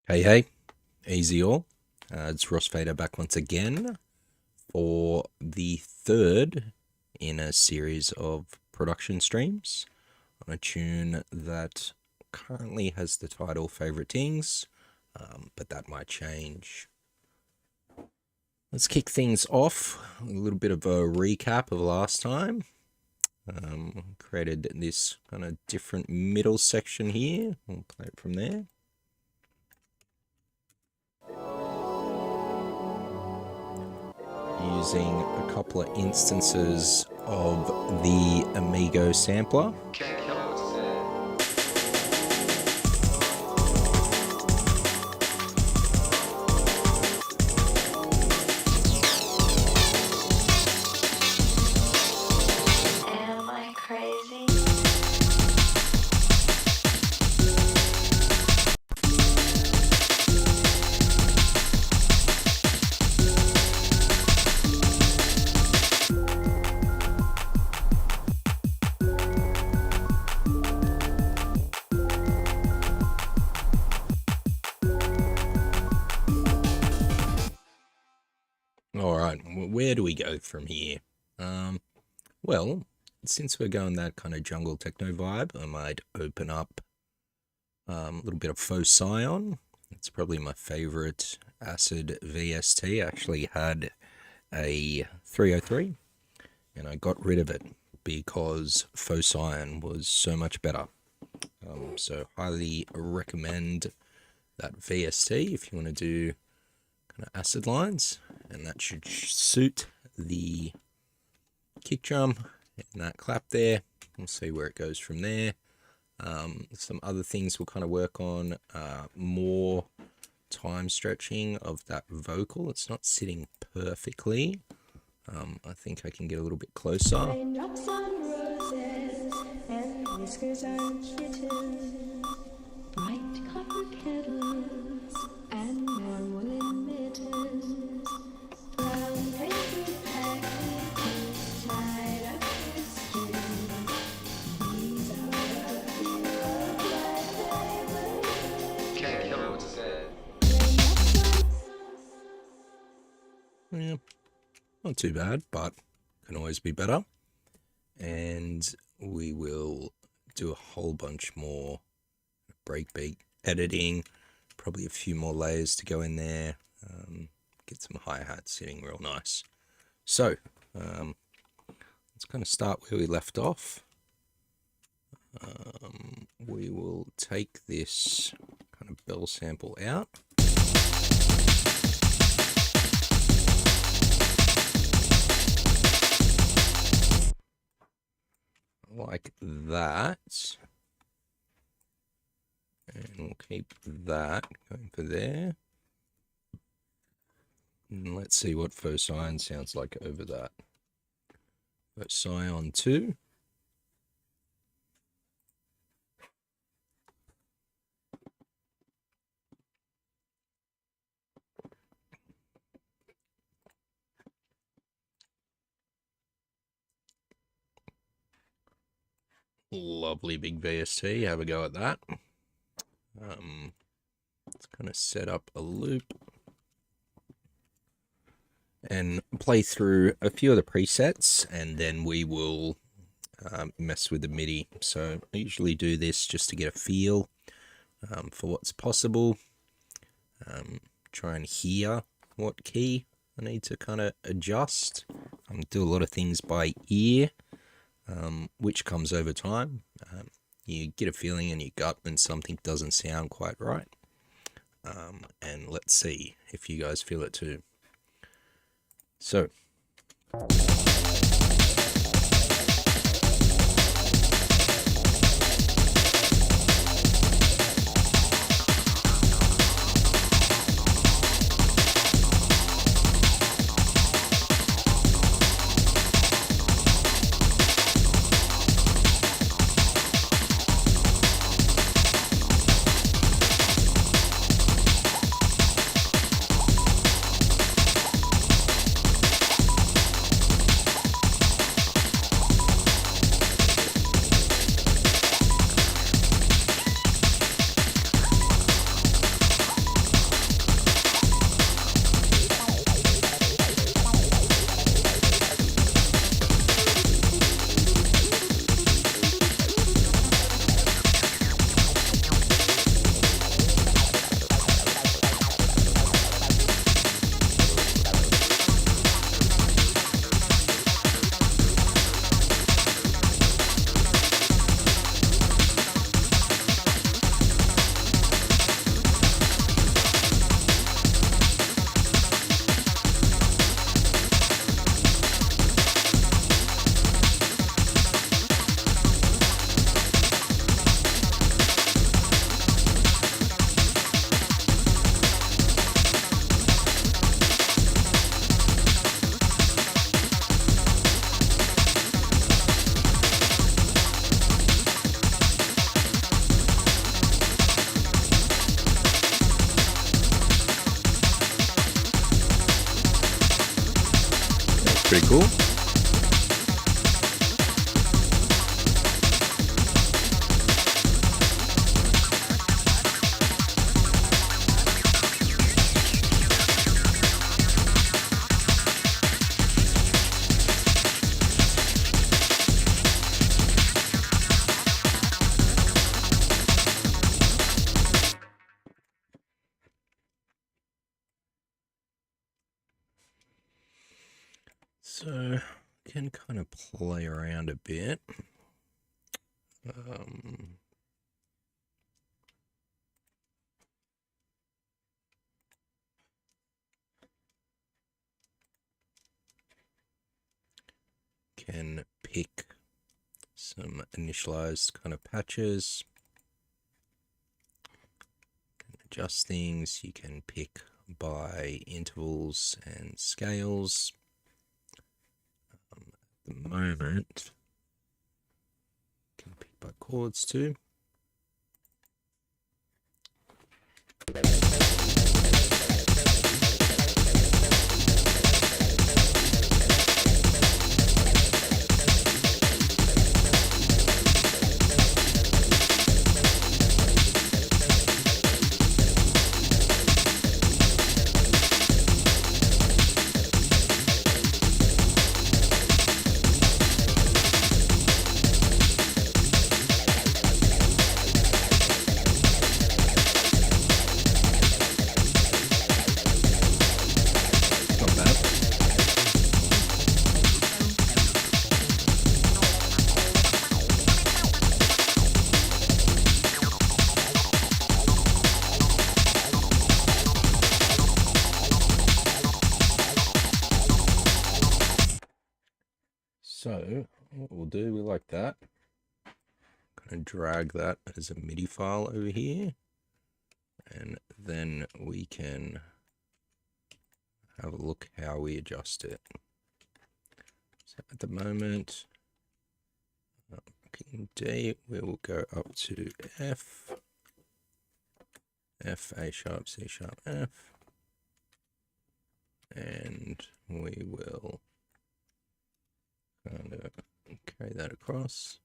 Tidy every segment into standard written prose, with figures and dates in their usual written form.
Hey, easy all. It's Ross Fader back once again for the third in a series of production streams on a tune that currently has the title Favorite Tings, but that might change. Let's kick things off. A little bit of a recap of last time. Created this kind of different middle section here. We'll play it from there. Using a couple of instances of the Amigo sampler. Am I crazy? All right, where do we go from here? Well, since we're going that kind of jungle techno vibe, I might open up a little bit of faux scion. It's probably my favorite acid VST. I actually had a 303 and I got rid of it because faux scion was so much better. So highly recommend that VST if you want to do kind of acid lines, and that should suit the kick drum and that clap there. We'll see where it goes from there. Some other things we'll kind of work on, more time stretching of that vocal. It's not sitting perfectly. I think I can get a little bit closer. Raindrops on roses and whiskers on kittens, bright copper kettles and warm woolen mittens, brown paper packages tied up with string. These are a few of my favorite. Can't kill what's said. Yeah, not too bad, but can always be better. And we will do a whole bunch more breakbeat editing, probably a few more layers to go in there, get some hi-hats sitting real nice. So let's kind of start where we left off. We will take this kind of bell sample out. Like that, and we'll keep that going for there, and let's see what faux scion sounds like over that. Faux scion 2. Lovely big VST, have a go at that. Let's kind of set up a loop and play through a few of the presets, and then we will mess with the MIDI. So I usually do this just to get a feel for what's possible. Try and hear what key I need to kind of adjust. Do a lot of things by ear, which comes over time. You get a feeling in your gut when something doesn't sound quite right. And let's see if you guys feel it too. So. pretty cool. So can kind of play around a bit. Can pick some initialized kind of patches. Can adjust things. You can pick by intervals and scales. At the moment, you can pick by chords too. Not bad. So what we'll do, we like that. Gonna drag that as a MIDI file over here, and then we can have a look how we adjust it. So at the moment, in D, we will go up to F, A sharp, C sharp, F, and we will kind of carry that across.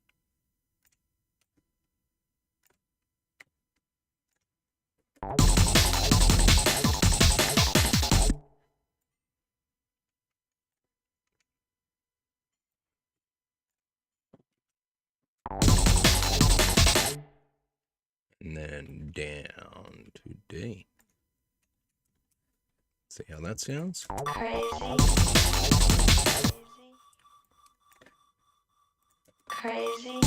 And then down to D. See how that sounds? Crazy.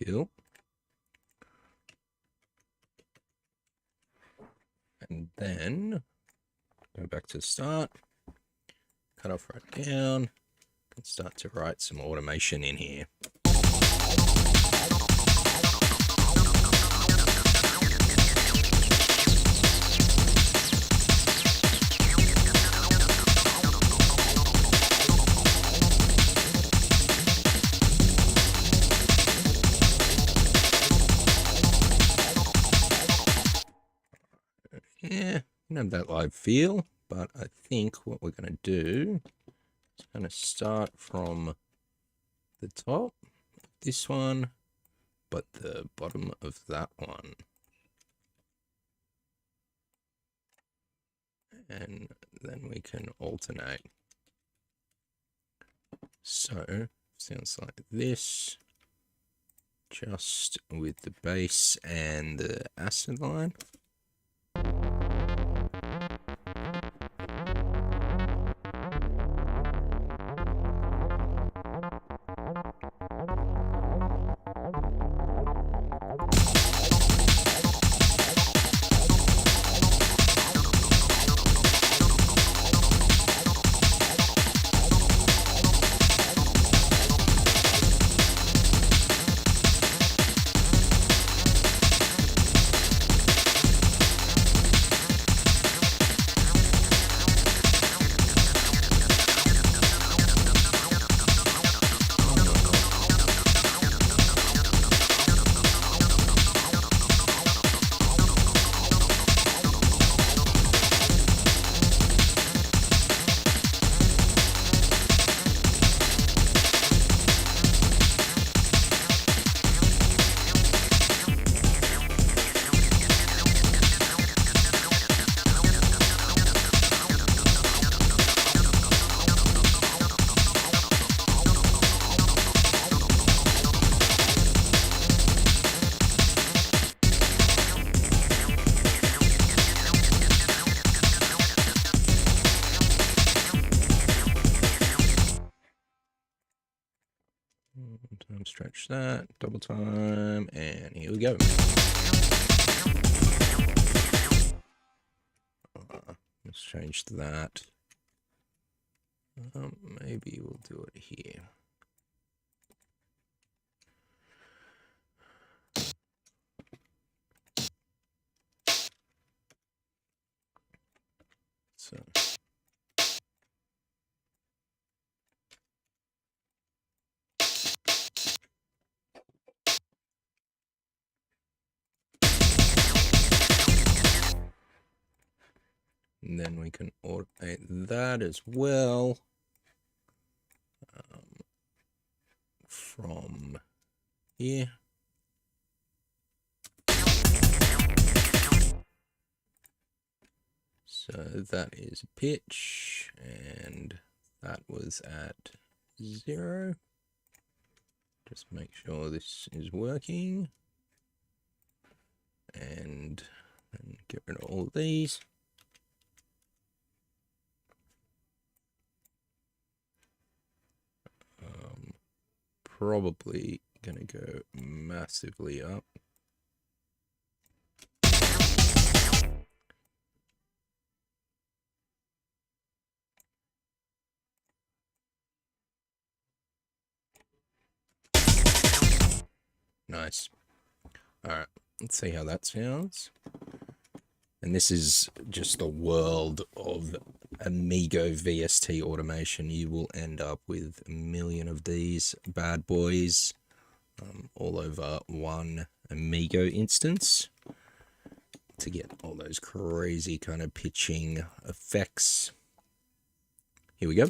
Cool. And then go back to the start, cut off right down, and start to write some automation in here. Yeah, you have that live feel, but I think what we're going to do is going to start from the top of this one, but the bottom of that one. And then we can alternate. So, sounds like this, just with the bass and the acid line. stretch that, double time, and here we go. Let's change that. Maybe we'll do it here. So. And then we can automate that as well. From here. So that is pitch, and that was at 0. Just make sure this is working. And get rid of all of these. Probably gonna go massively up. Nice. All right, let's see how that sounds. And this is just a world of Amigo VST automation. You will end up with a million of these bad boys all over one Amigo instance to get all those crazy kind of pitching effects. Here we go.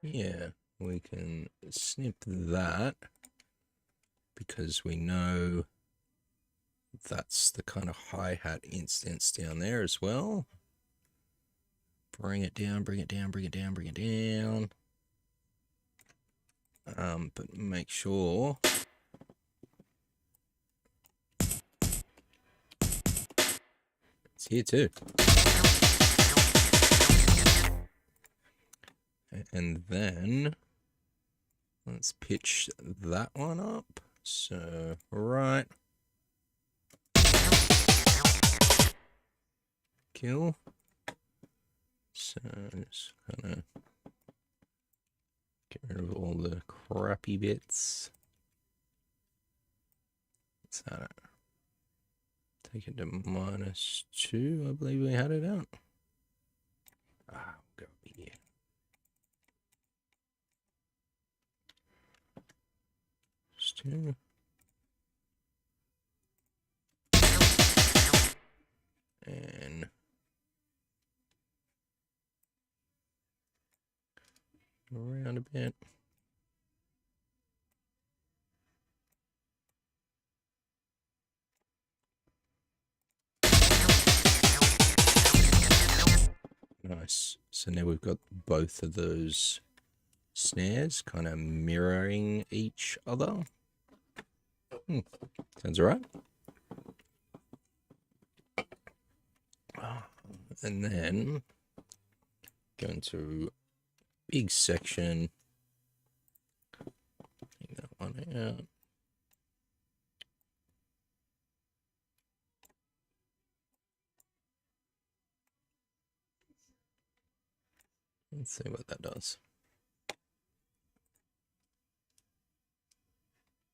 Yeah, we can snip that because we know that's the kind of hi-hat instance down there as well. Bring it down, bring it down, bring it down, bring it down. But make sure it's here too. And then let's pitch that one up. So, right. Kill. So, just kind of get rid of all the crappy bits. What's that? Take it to -2. I believe we had it out. Ah, we'll go here. Two. And around a bit. Nice. So now we've got both of those snares kind of mirroring each other. Sounds all right. And then go into big section. Take that one out. Let's see what that does.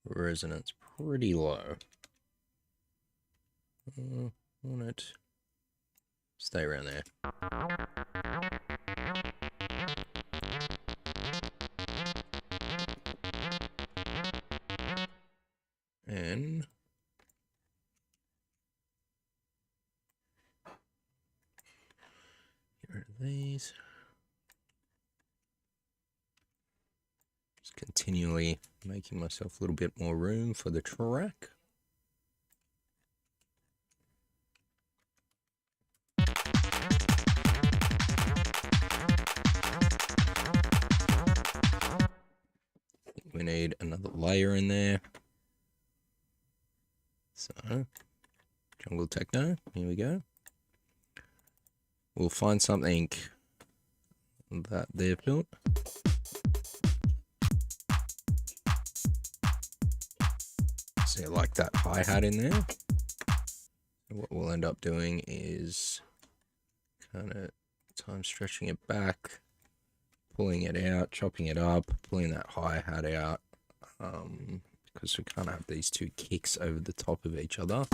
Resonance pretty low. Want it stay around there. And get rid of these. Just continually making myself a little bit more room for the track. We need another layer in there. So, jungle techno, here we go. We'll find something that they've built. So, like that hi-hat in there. And what we'll end up doing is kind of time stretching it back, pulling it out, chopping it up, pulling that hi-hat out, because we can't have these two kicks over the top of each other.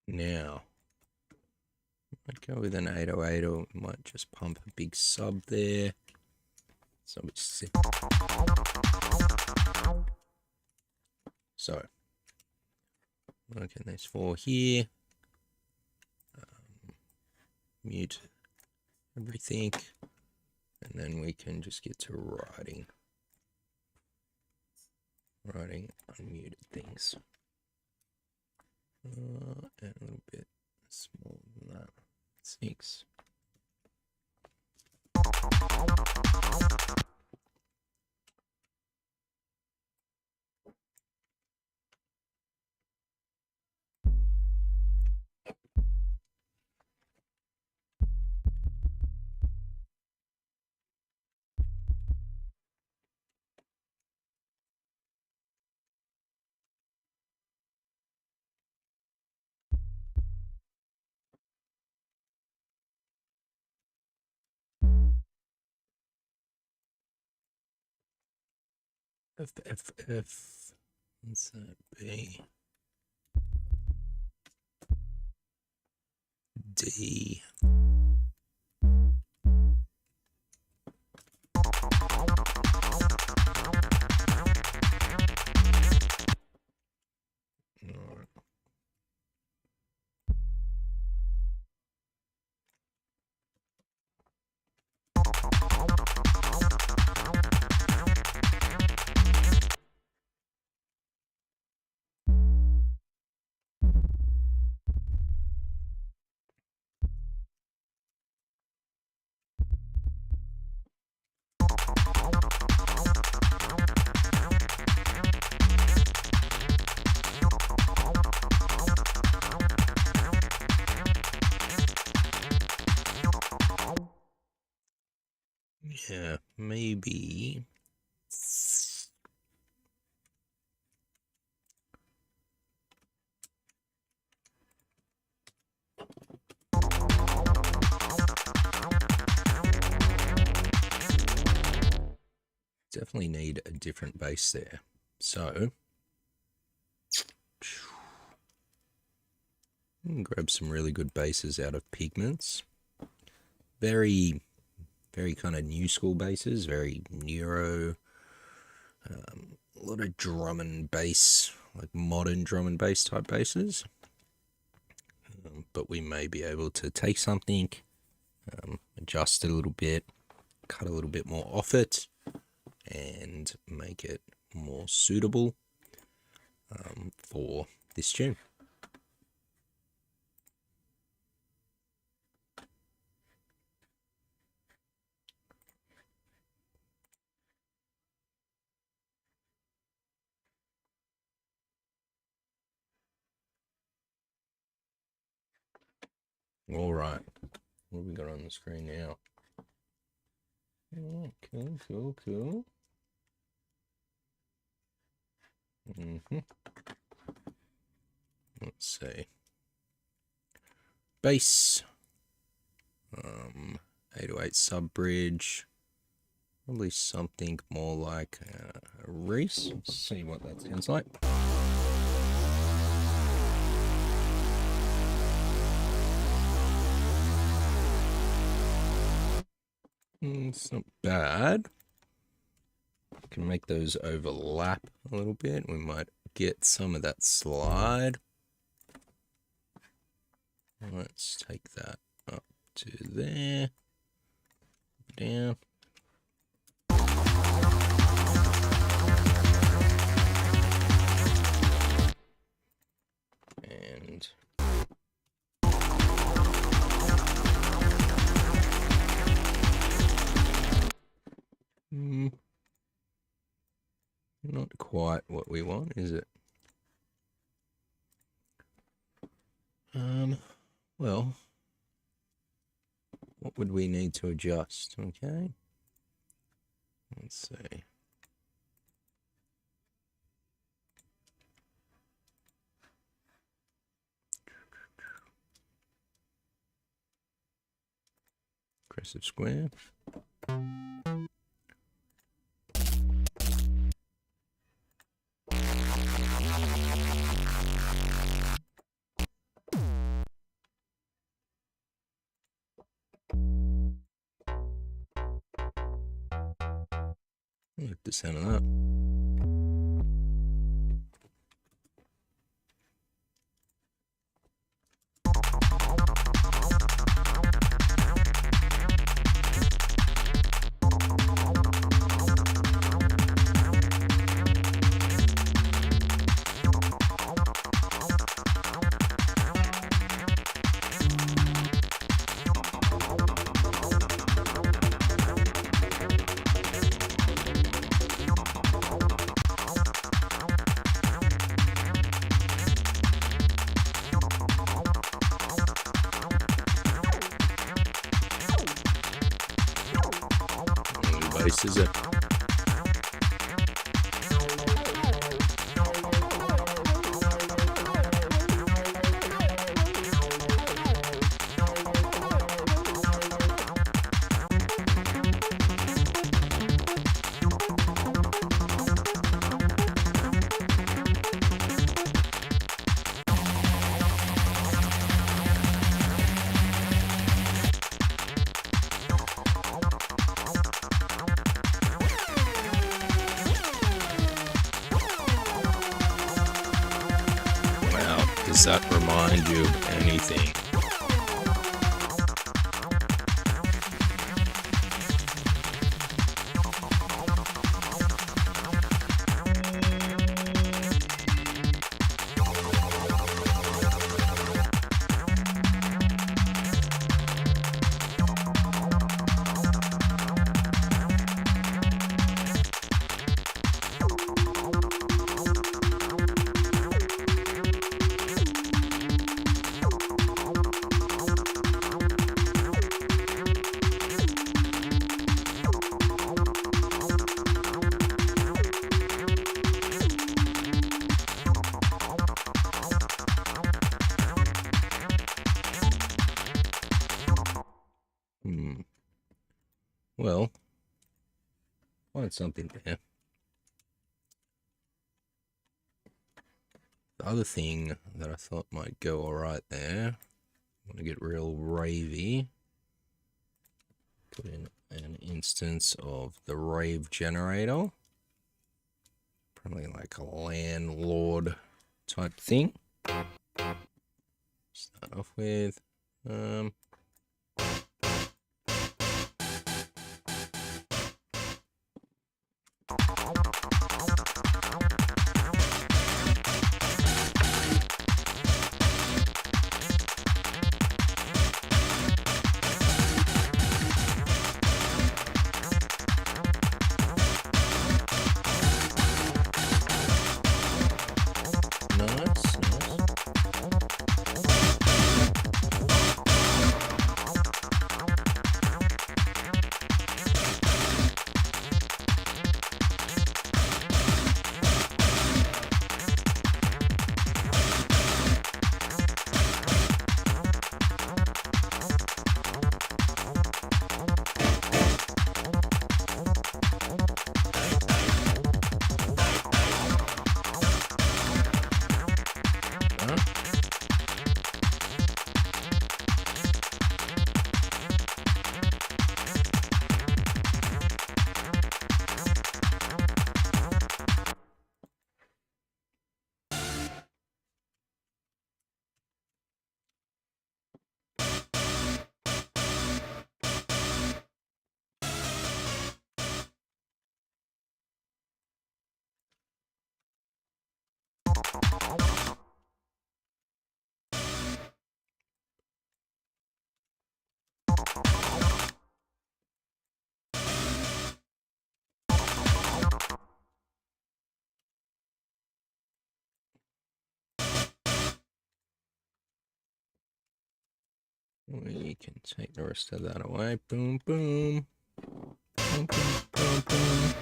Now, I'd go with an 808, or we might just pump a big sub there. So working these four here. Mute everything, and then we can just get to writing unmuted things. And a little bit smaller than that. 6. F. What's that be? D. Alright. Yeah, maybe. Definitely need a different base there. So, grab some really good bases out of Pigments. Very kind of new school bases, very neuro. A lot of drum and bass, like modern drum and bass type bases. But we may be able to take something, adjust it a little bit, cut a little bit more off it, and make it more suitable for this tune. All right, what have we got on the screen now? Oh, cool. Let's see. Bass. 808 sub bridge. Probably something more like a Reese. Let's see what that sounds like. It's not bad. Can make those overlap a little bit. We might get some of that slide. Let's take that up to there. Down. And not quite what we want, is it? Well, what would we need to adjust? Okay. Let's see. Aggressive square. I like the sound of that. Bass is it? Does that remind you of anything? Well, find something there. The other thing that I thought might go alright there, I want to get real ravey. Put in an instance of the rave generator. Probably like a landlord type thing. Start off with nice. We can take the rest of that away. Boom, boom. Boom, boom, boom, boom.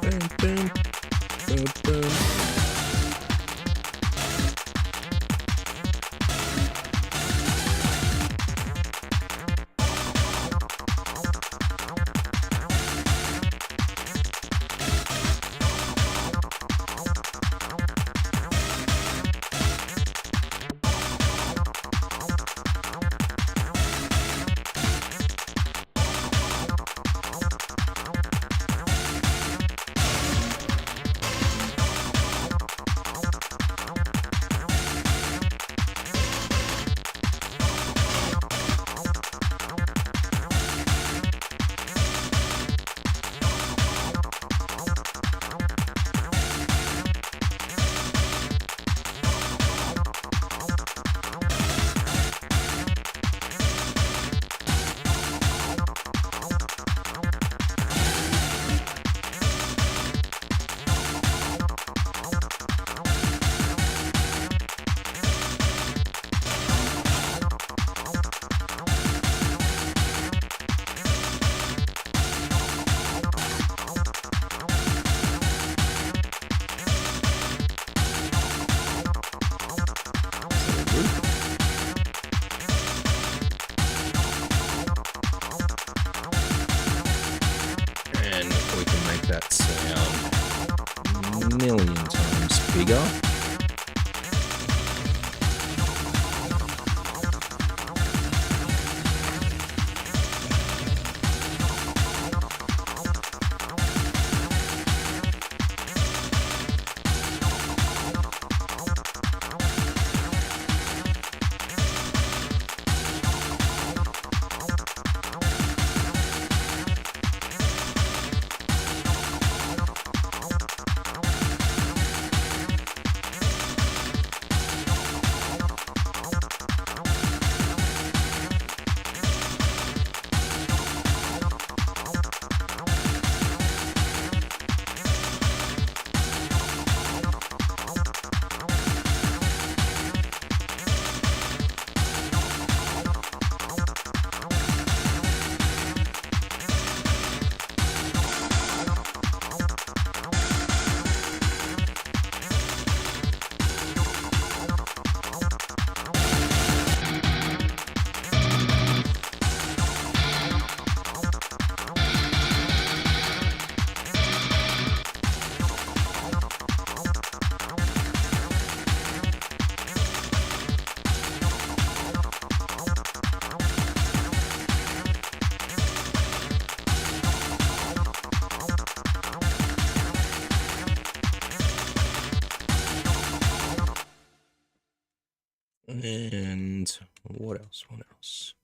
Boom, boom. Boom, boom. And we can make that sound a million times bigger. And what else? What else?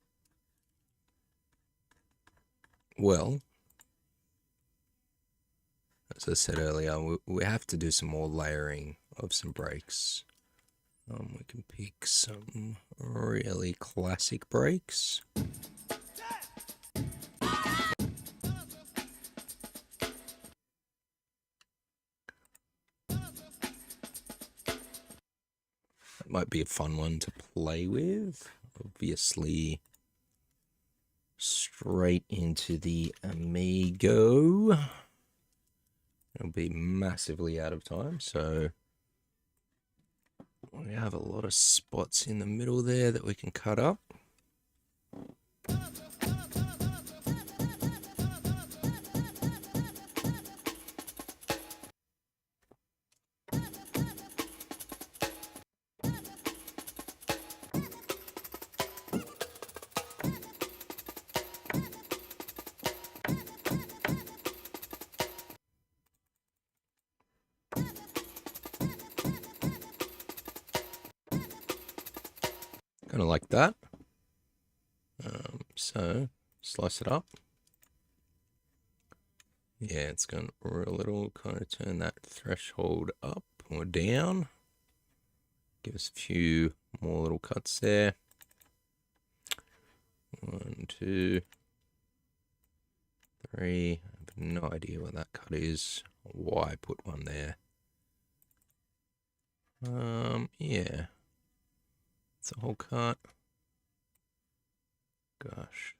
Well, as I said earlier, we have to do some more layering of some breaks. We can pick some really classic breaks. That might be a fun one to play with. Obviously, straight into the Amigo. It'll be massively out of time, so we have a lot of spots in the middle there that we can cut up. Kind of like that. So slice it up. Yeah, it's going to a little kind of turn that threshold up or down. Give us a few more little cuts there. 1, 2, 3. I have no idea what that cut is, or why I put one there. Yeah. It's a whole cut. Gosh.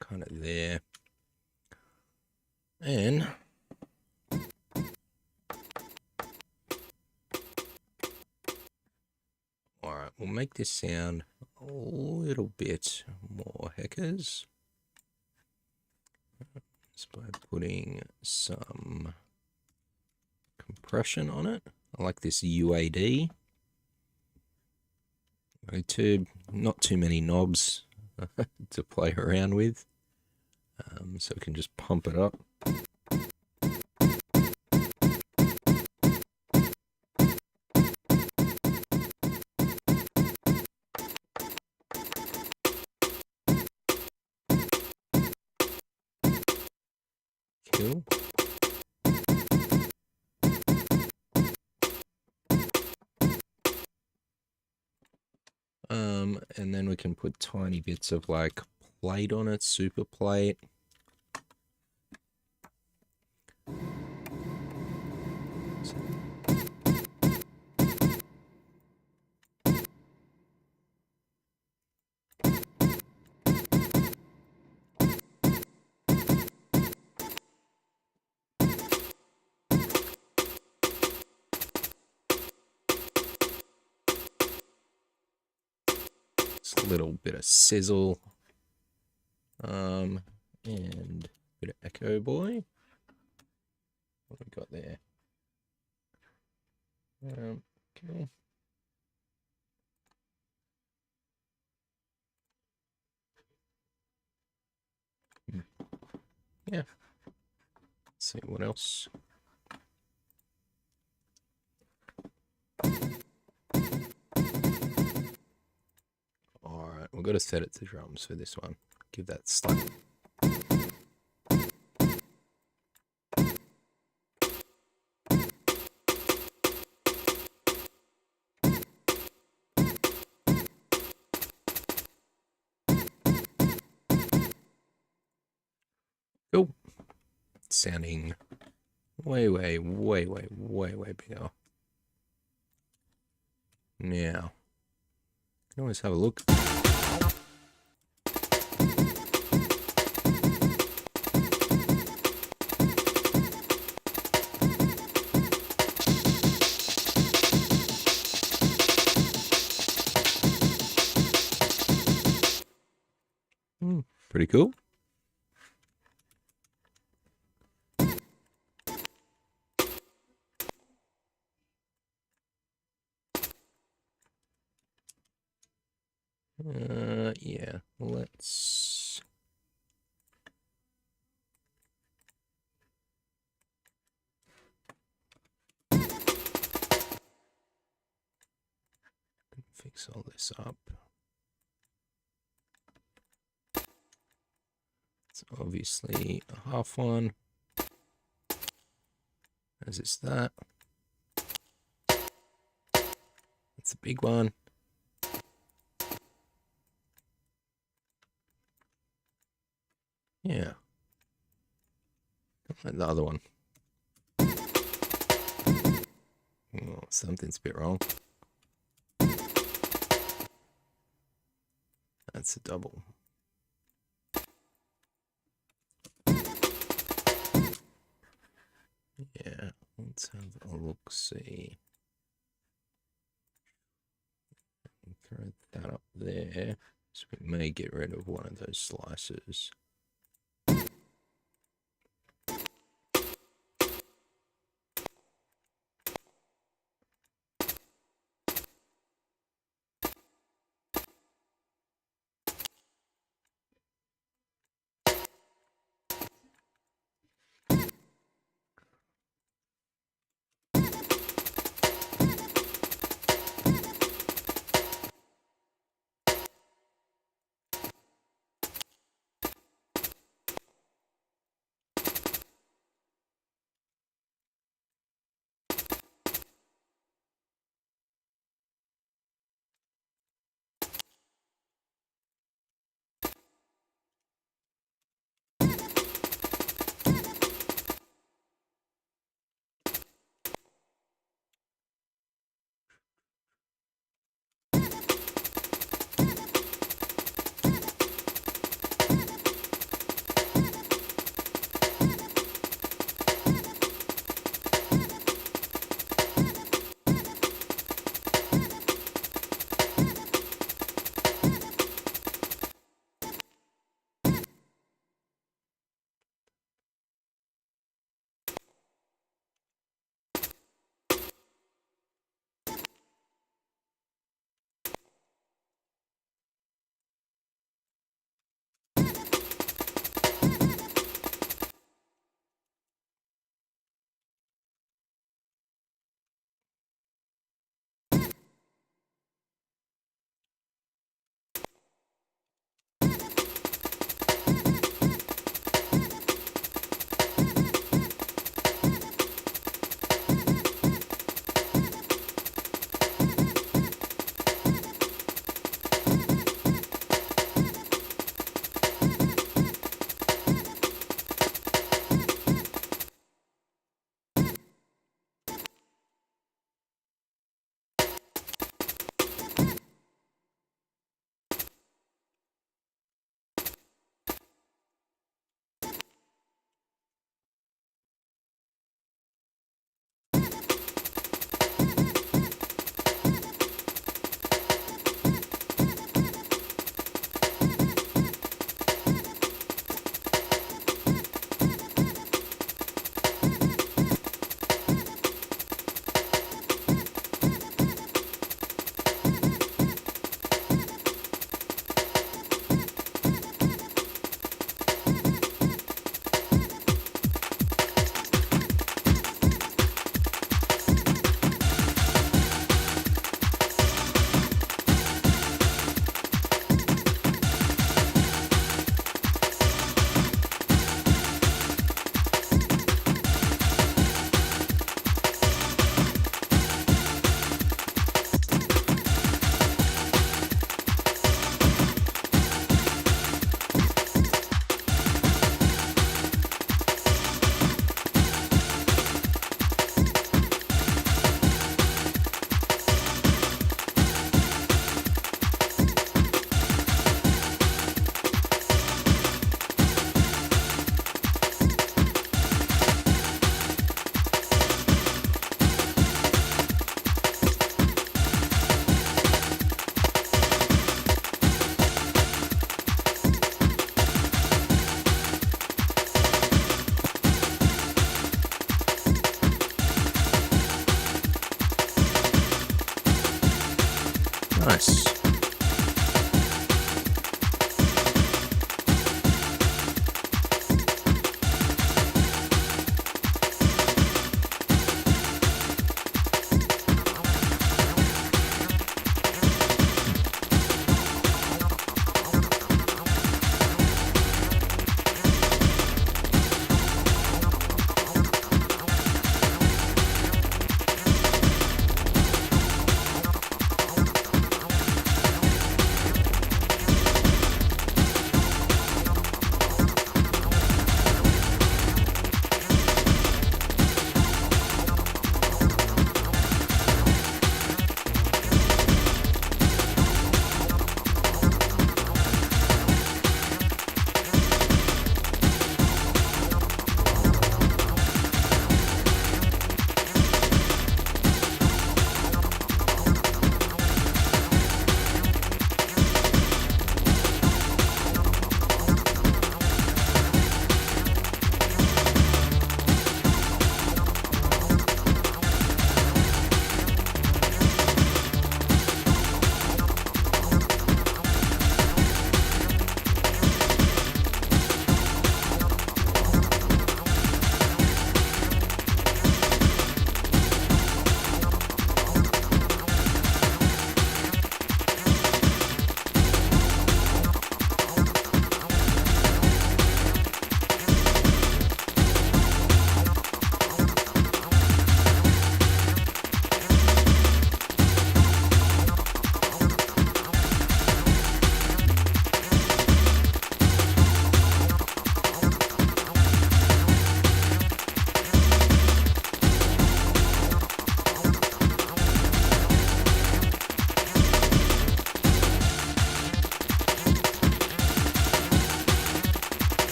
Kind of there. And alright, we'll make this sound a little bit more heckers. Just by putting some compression on it. I like this UAD. Not too many knobs to play around with. So we can just pump it up. Cool. And then we can put tiny bits of like plate on it, super plate. Just a little bit of sizzle. And a bit of echo boy. What have we got there? Okay. Yeah. Let's see what else. Alright, we've got to set it to drums for this one. Give that slight. Cool. Sounding way bigger. Now, you can always have a look. Pretty cool. Yeah, let's fix all this up. It's obviously a half one, as is that. That's a big one. Yeah. Like the other one. Oh, something's a bit wrong. That's a double. Yeah, let's have a look, see. Throw that up there. So we may get rid of one of those slices. Nice.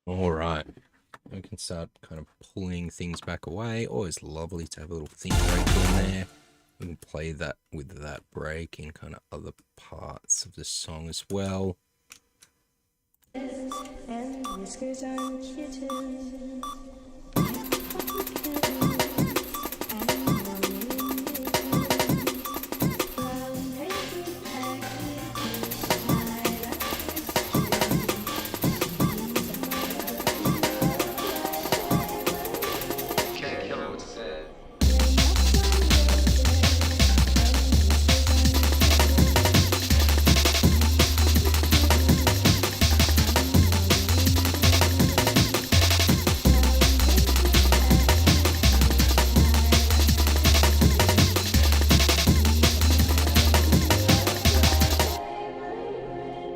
All right. We can start kind of pulling things back away. Always lovely to have a little thing break in there. We can play that with that break in kind of other parts of the song as well. And whiskers on kittens.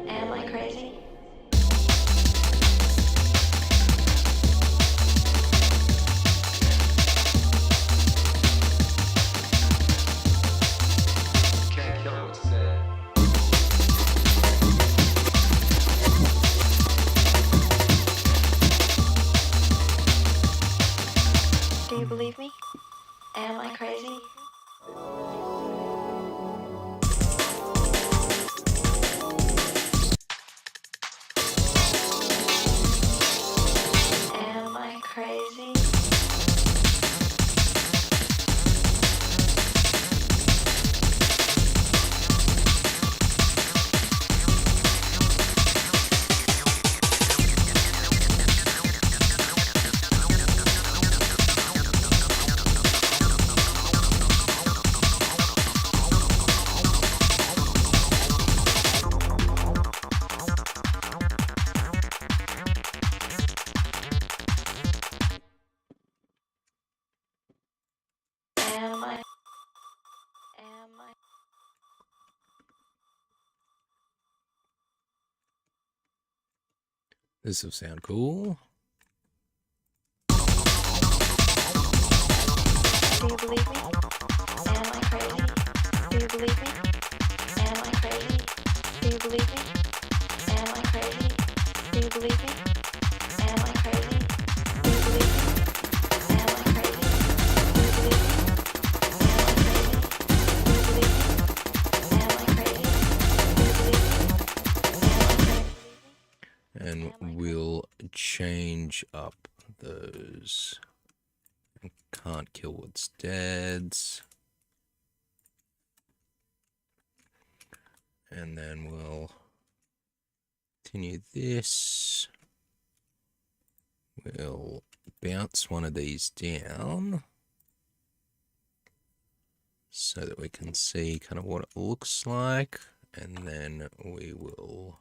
Am I crazy? Do you believe me? Am I crazy? Am I crazy? Am I? Am I? This will sound cool. Do you believe me? Am I crazy? Do you believe me? Am I crazy? Do you believe me? Am I crazy? Do you believe me? Am I crazy? Do you believe me? Am I crazy? Do you believe me? Am I crazy? Do you believe me? Am I crazy? Do you believe me? Am I crazy? And we'll change up those. Can't kill what's dead. And then we'll continue this. We'll bounce one of these down so that we can see kind of what it looks like. And then we will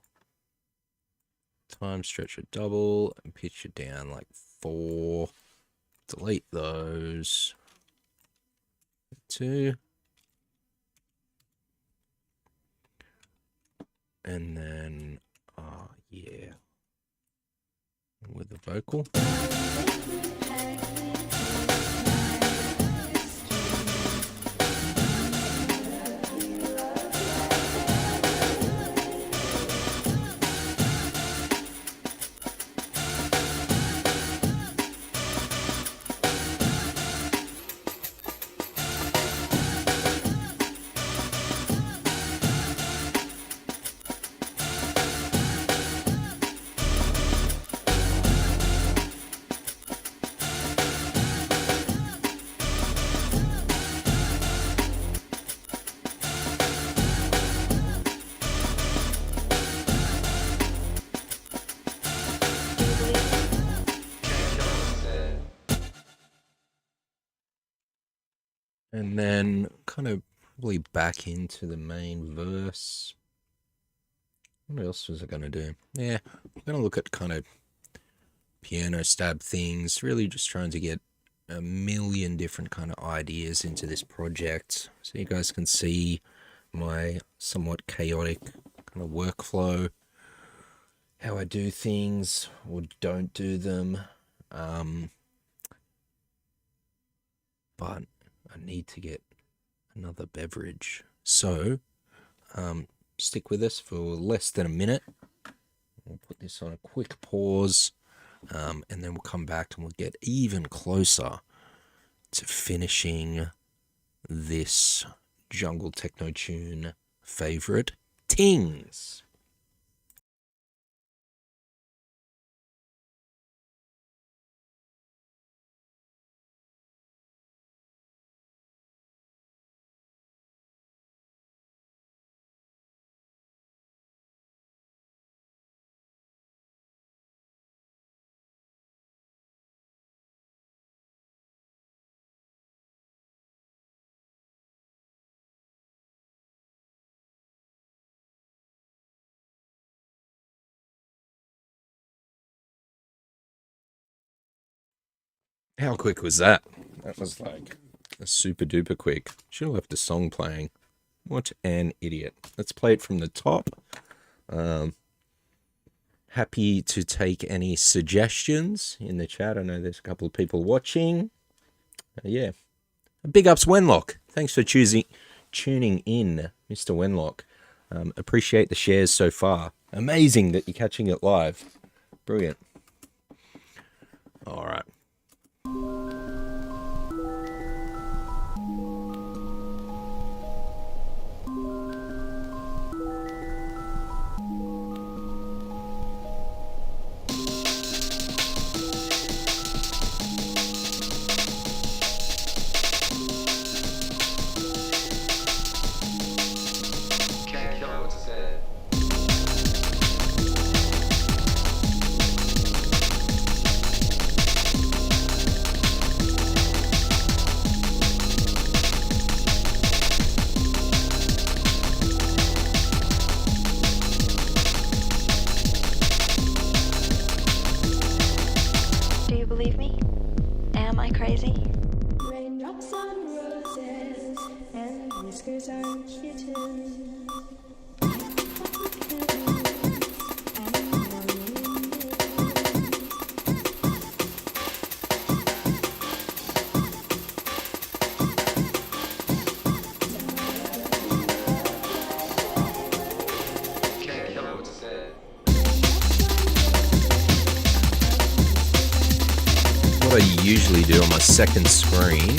time stretch it double and pitch it down like 4. Delete those. 2. And then, yeah, with the vocal. Do you believe me? And then kind of probably back into the main verse. What else was I going to do? Yeah, I'm going to look at kind of piano stab things, really just trying to get a million different kind of ideas into this project so you guys can see my somewhat chaotic kind of workflow, how I do things or don't do them. But I need to get another beverage. So, stick with us for less than a minute. We'll put this on a quick pause, and then we'll come back and we'll get even closer to finishing this jungle techno tune favorite, Tings. How quick was that? That was like a super duper quick. Should have left a song playing. What an idiot. Let's play it from the top. Happy to take any suggestions in the chat. I know there's a couple of people watching. Yeah. Big ups, Wenlock. Thanks for tuning in, Mr. Wenlock. Appreciate the shares so far. Amazing that you're catching it live. Brilliant. All right. Do you believe me? Am I crazy? Raindrops on roses and whiskers on kittens. What I usually do on my second screen,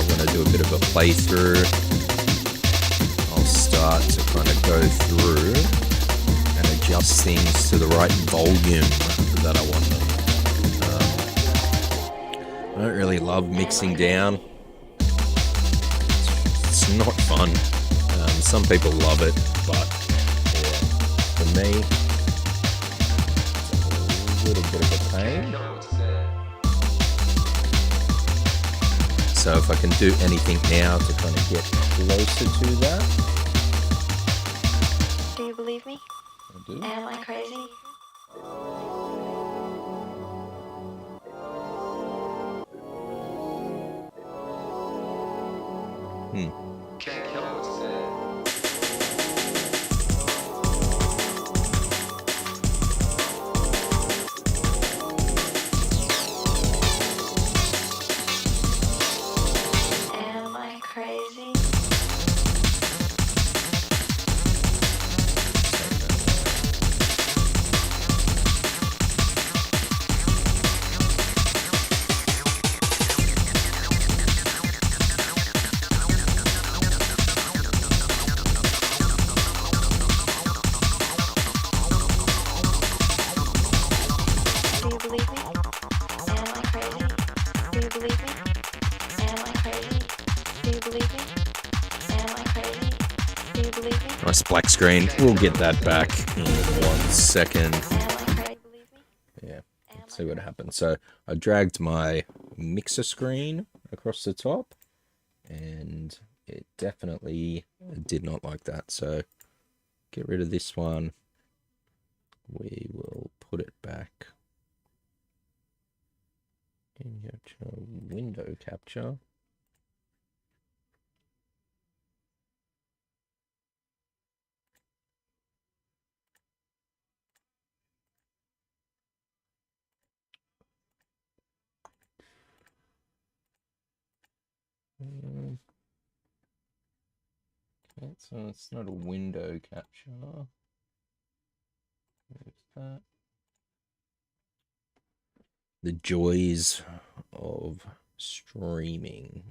when I do a bit of a playthrough, I'll start to kind of go through and adjust things to the right volume that I want them. I don't really love mixing down. It's not fun. Some people love it, but yeah, for me, it's a little bit of a pain. So if I can do anything now to kind of get closer to that, Do you believe me? I do. Am I crazy? Am I crazy? Do you believe me? Am I crazy? Do you believe me? Am I crazy? Do you believe me? Am I crazy? Do you believe me? Nice black screen. We'll get that back in 1 second. Am I crazy? Believe me? Yeah, let's see what happens. So I dragged my mixer screen across the top, and it definitely did not like that. So get rid of this one. We will put it back in capture, window capture. Okay, so it's not a window capture. Where's that? The joys of streaming.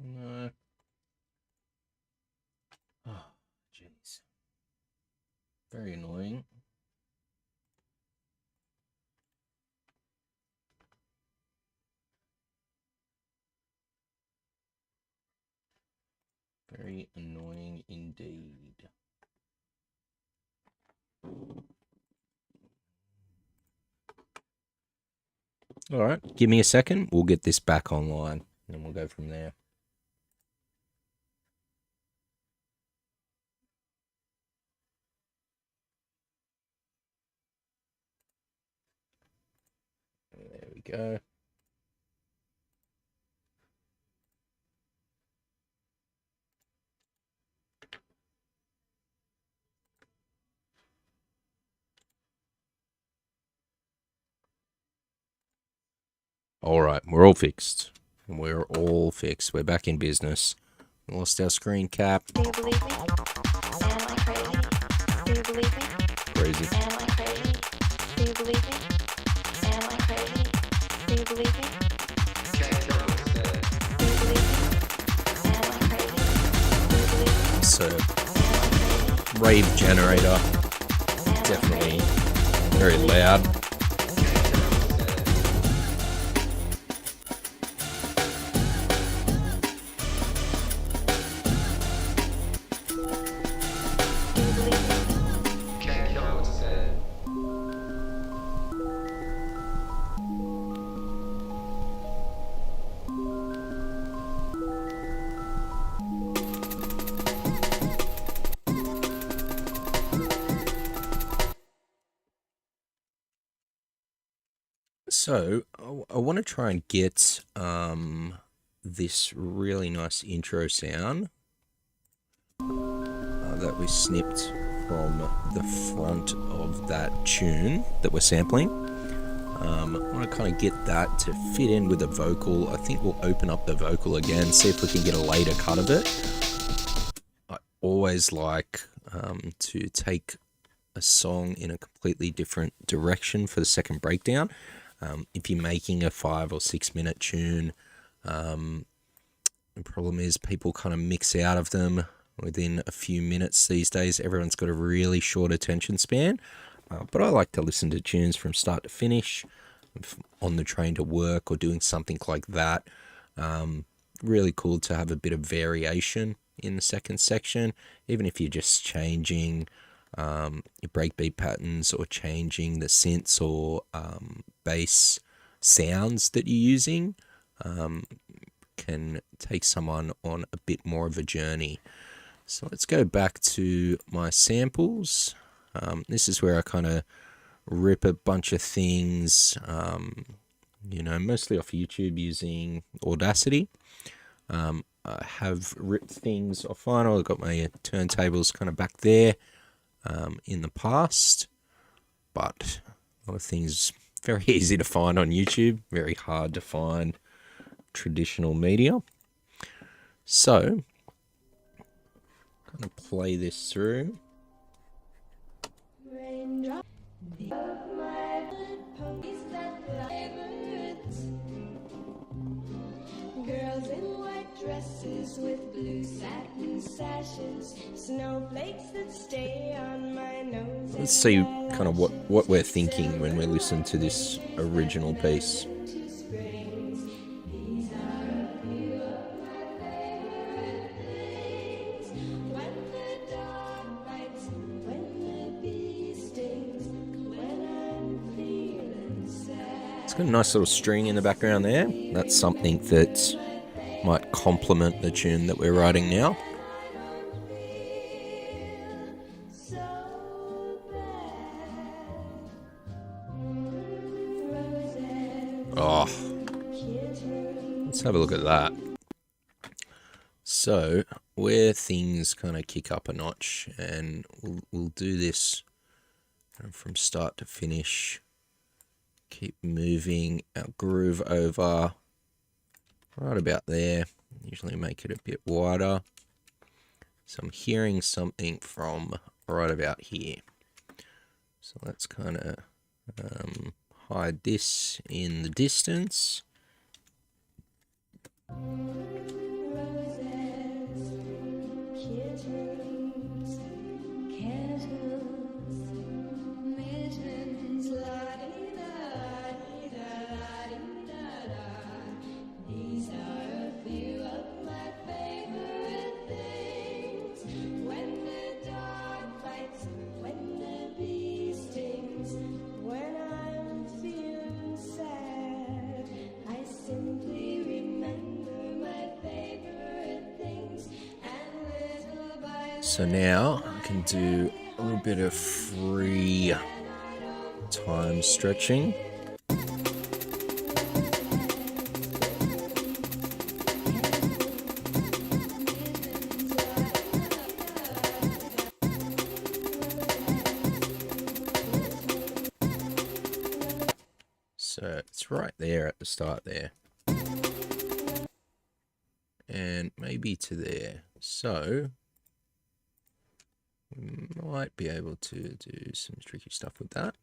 No. Oh, jeez. Very annoying. Very annoying indeed. All right, give me a second. We'll get this back online, and then we'll go from there. There we go. All right, we're all fixed. We're all fixed. We're back in business. We lost our screen cap. Do you believe me? Am I crazy? Do you believe me? Crazy. Am I crazy? Do you believe me? Am I crazy? Do you believe me? Do you believe me? Am I crazy? Do you believe me? So, Am I crazy? rave generator. Definitely very loud. Do you believe me? So, I want to try and get this really nice intro sound that we snipped from the front of that tune that we're sampling. I want to kind of get that to fit in with the vocal. I think we'll open up the vocal again, see if we can get a later cut of it. I always like to take a song in a completely different direction for the second breakdown. If you're making a 5 or 6 minute tune, the problem is people kind of mix out of them within a few minutes these days. Everyone's got a really short attention span, but I like to listen to tunes from start to finish on the train to work or doing something like that. Really cool to have a bit of variation in the second section, even if you're just changing your breakbeat patterns or changing the synths or bass sounds that you're using. Can take someone on a bit more of a journey. So let's go back to my samples. This is where I kind of rip a bunch of things, mostly off YouTube using Audacity. I have ripped things off vinyl. I've got my turntables kind of back there in the past, but a lot of things very easy to find on YouTube, very hard to find traditional media. So, kind of play this through. Raindrop of my ponies that favorites. Girls in white dresses with blue satin sashes. Snowflakes that stay on my nose. Let's see kind of what we're thinking when we listen to this original piece. It's got a nice little string in the background there. That's something that might complement the tune that we're writing now. Oh, let's have a look at that. So, where things kind of kick up a notch, and we'll do this from start to finish. Keep moving our groove over right about there. Usually make it a bit wider. So I'm hearing something from right about here. So let's kind of hide this in the distance. So now I can do a little bit of free time stretching. So it's right there at the start there. And maybe to there. So we might be able to do some tricky stuff with that.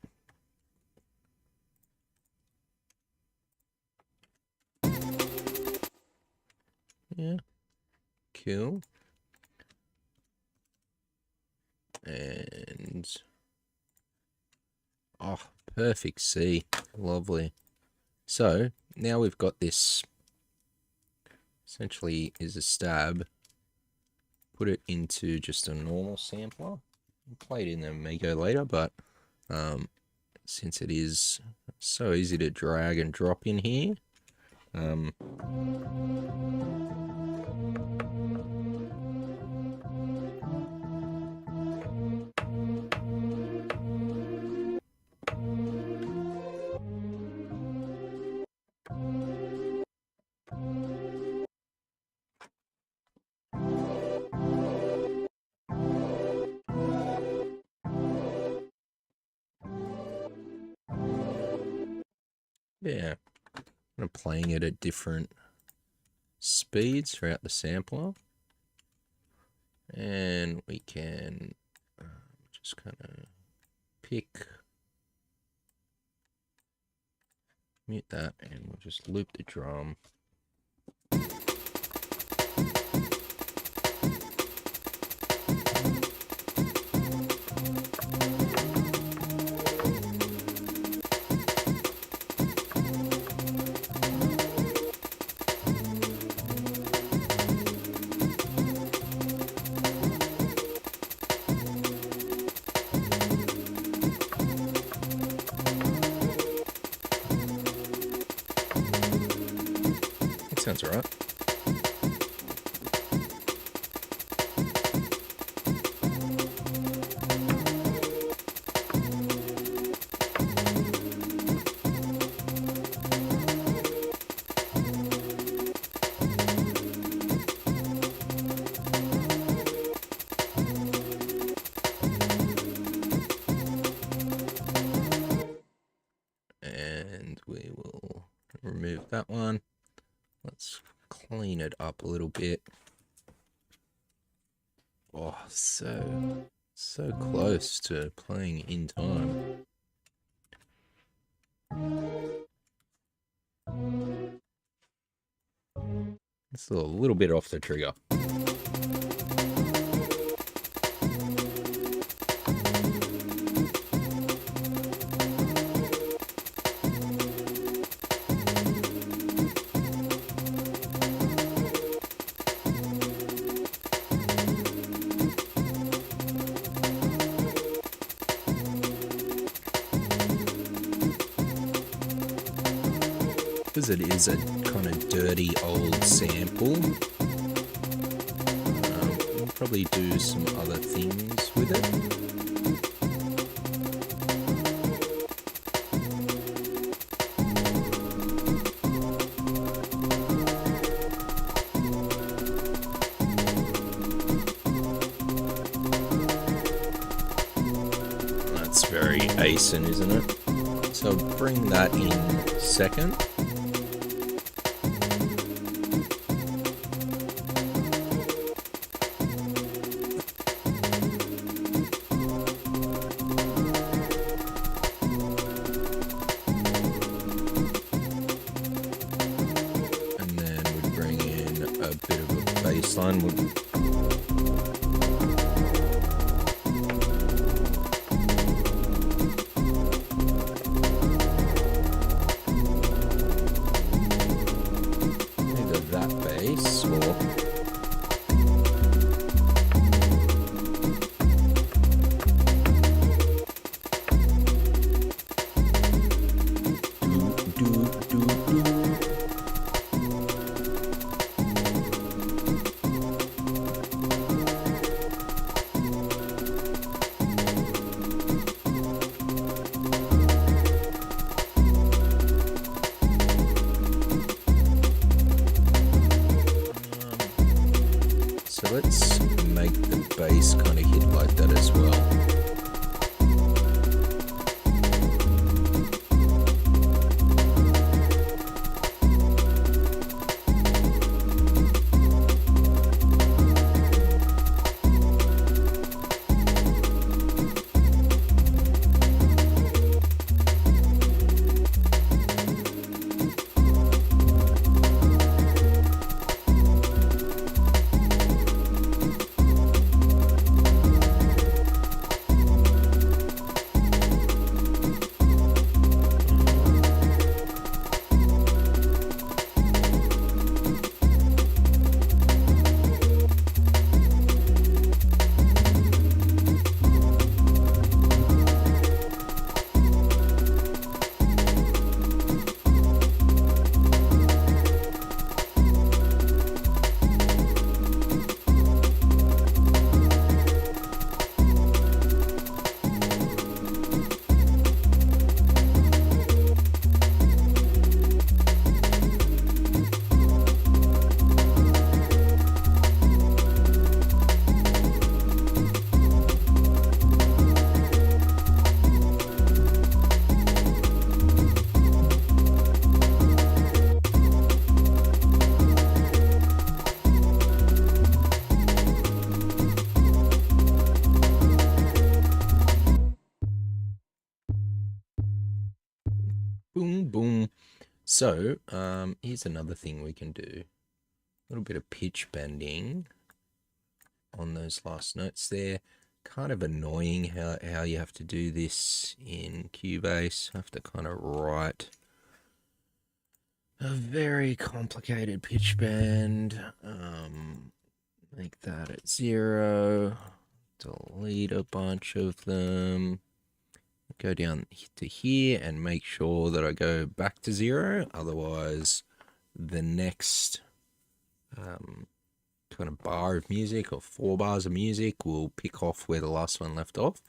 Yeah, cool. And oh, perfect C, lovely. So now we've got this. Essentially, is a stab. Put it into just a normal sampler. I'll play it in the Amigo later, but since it is so easy to drag and drop in here, yeah, I'm playing it at different speeds throughout the sampler, and we can just kind of pick, mute that, and we'll just loop the drum. Sounds alright. And we will remove that one. Let's clean it up a little bit. Oh, so close to playing in time. It's a little bit off the trigger. Because it is a kind of dirty old sample, we'll probably do some other things with it. That's very ASIN, isn't it? So I'll bring that in second. Baseline would either that bass or Boom, boom. So, here's another thing we can do. A little bit of pitch bending on those last notes there. Kind of annoying how you have to do this in Cubase. Have to kind of write a very complicated pitch bend. Make that at 0. Delete a bunch of them. Go down to here and make sure that I go back to 0. Otherwise, the next kind of bar of music or 4 bars of music will pick off where the last one left off.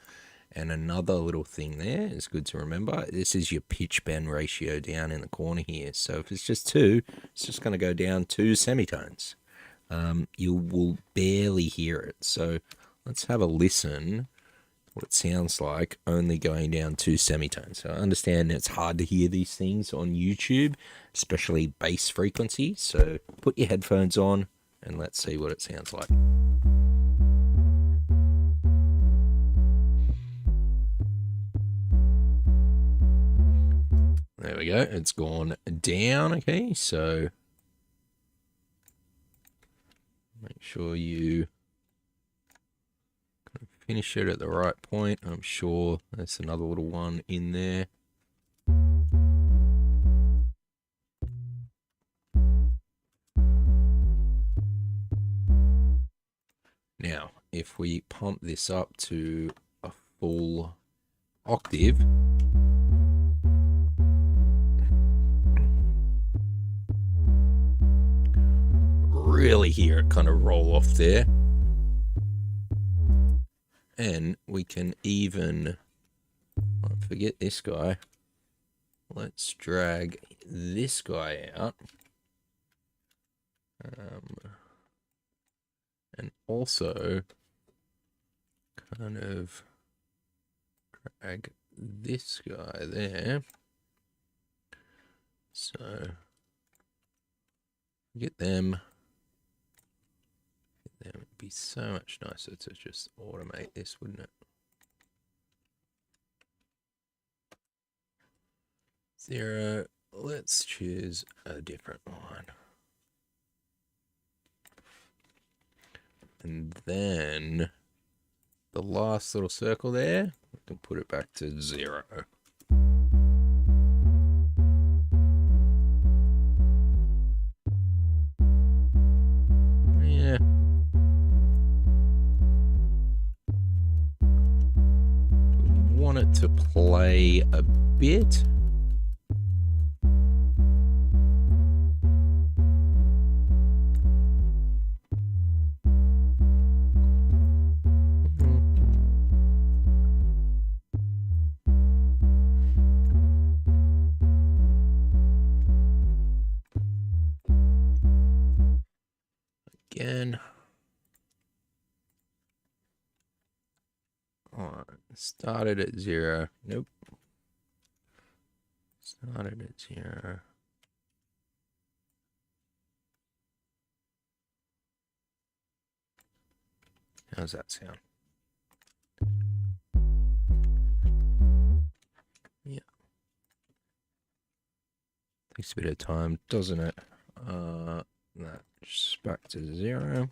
And another little thing there is good to remember. This is your pitch bend ratio down in the corner here. So if it's just 2, it's just going to go down 2 semitones. You will barely hear it. So let's have a listen what it sounds like only going down 2 semitones. So I understand it's hard to hear these things on YouTube, especially bass frequency. So put your headphones on and let's see what it sounds like. There we go. It's gone down. Okay, so make sure you finish it at the right point. I'm sure there's another little one in there. Now, if we pump this up to a full octave, really hear it kind of roll off there. And we can even, forget this guy. Let's drag this guy out. And also kind of drag this guy there. So get them. It would be so much nicer to just automate this, wouldn't it? 0. Let's choose a different one. And then the last little circle there, we can put it back to 0. Yeah. Want it to play a bit. Again. Alright, started at 0. Nope. Started at 0. How's that sound? Yeah. Takes a bit of time, doesn't it? That's back to 0.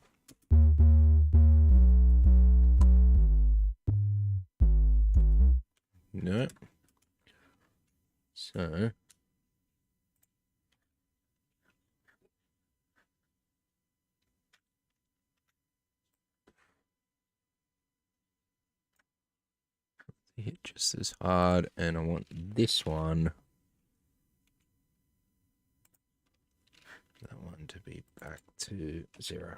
No. So hit just as hard, and I want this one, that one to be back to 0.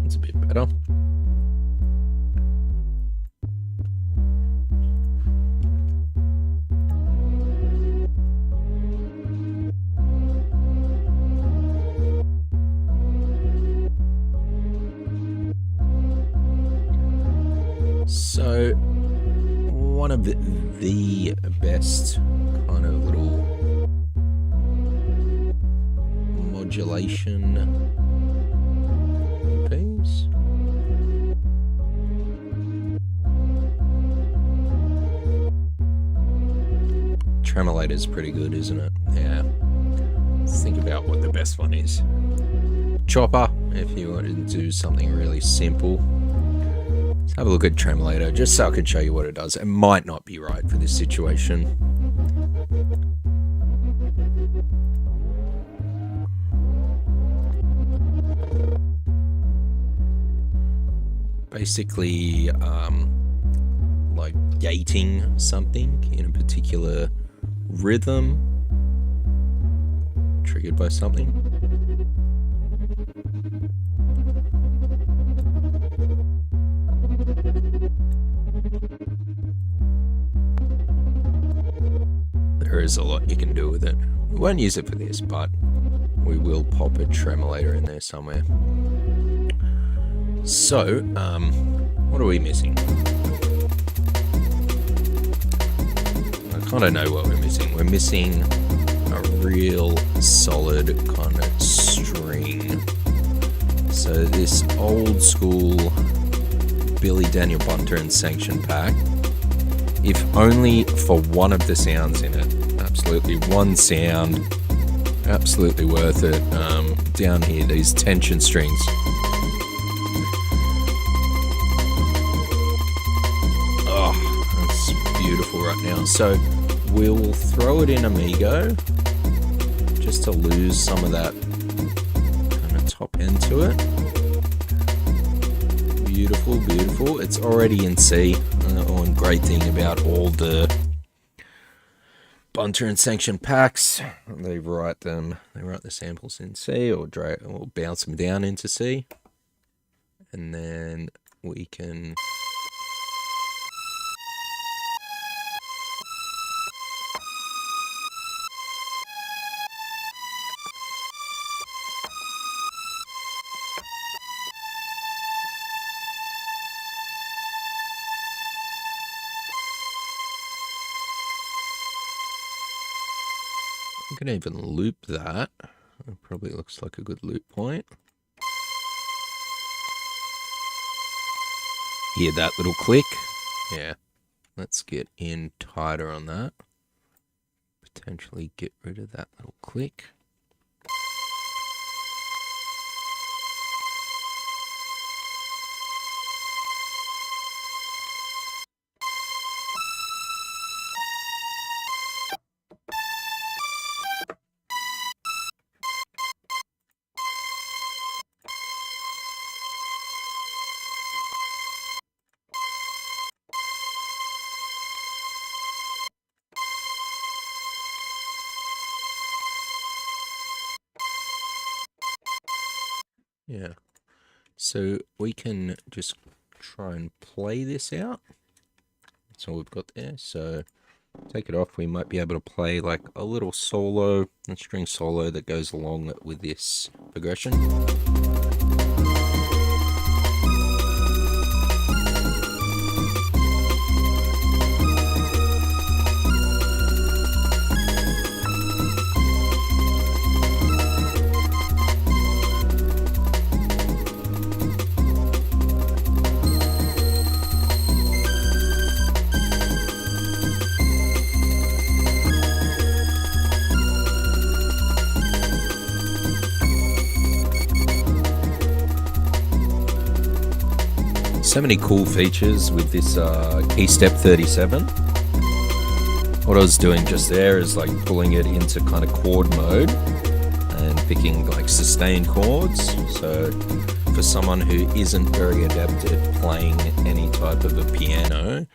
It's a bit better. So one of the best kind of little modulation EPs. Tremolator's pretty good, isn't it? Yeah. Let's think about what the best one is. Chopper, if you wanted to do something really simple. Let's have a look at Tremolator, just so I can show you what it does. It might not be right for this situation. Basically, like gating something in a particular rhythm triggered by something. There is a lot you can do with it. We won't use it for this, but we will pop a tremolator in there somewhere. So, what are we missing? I kind of know what we're missing. We're missing a real solid kind of string. So this old school Billy Daniel Bunter and Sanction pack, if only for one of the sounds in it, absolutely one sound, absolutely worth it. Down here, these tension strings. Beautiful right now. So we'll throw it in Amigo just to lose some of that kind of top end to it. Beautiful, beautiful. It's already in C. One great thing about all the Bunter and Sanction packs, they write the samples in C or bounce them down into C, and then we can I can even loop that. It probably looks like a good loop point. Hear that little click? Yeah. Let's get in tighter on that. Potentially get rid of that little click. Yeah, so we can just try and play this out. That's all we've got there. So take it off. We might be able to play like a little solo, a string solo that goes along with this progression. So many cool features with this key step 37. What I was doing just there is like pulling it into kind of chord mode and picking like sustained chords. So for someone who isn't very adept at playing any type of a piano,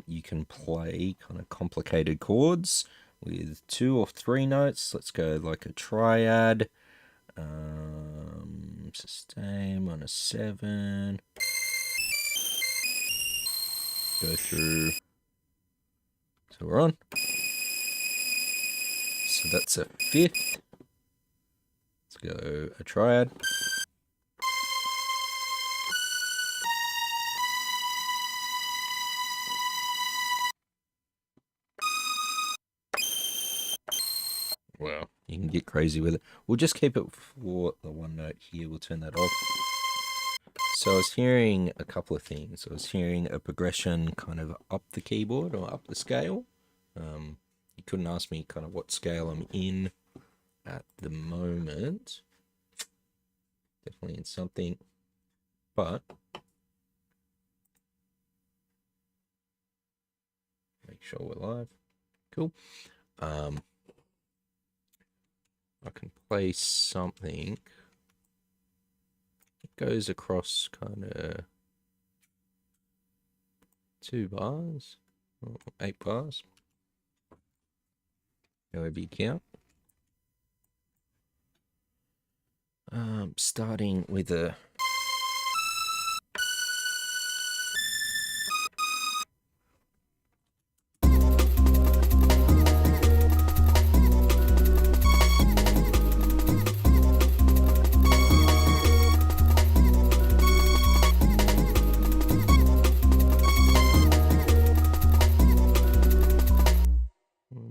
you can play kind of complicated chords with 2 or 3 notes. Let's go like a triad, sustain on a 7. Go through. So we're on. So that's a 5th. Let's go a triad. Well, you can get crazy with it. We'll just keep it for the one note here. We'll turn that off. So I was hearing a couple of things. I was hearing a progression kind of up the keyboard or up the scale. You couldn't ask me kind of what scale I'm in at the moment. Definitely in something, but make sure we're live. Cool. I can play something. It goes across kind of 2 bars, or 8 bars. However you count. Starting with a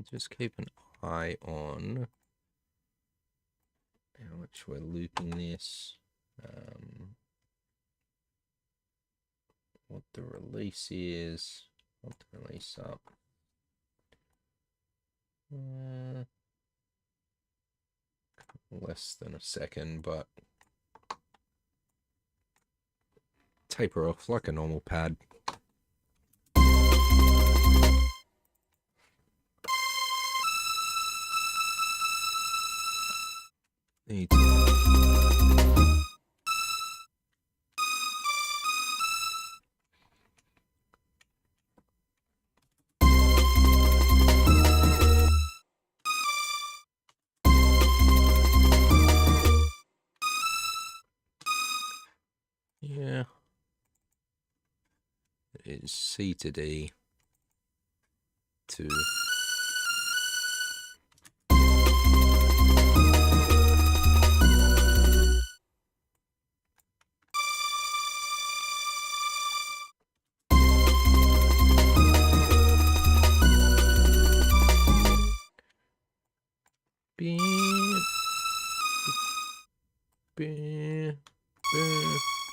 just keep an eye on how much we're looping this, what the release is, what the release up. Less than a second, but taper off like a normal pad. Yeah, it is C to D to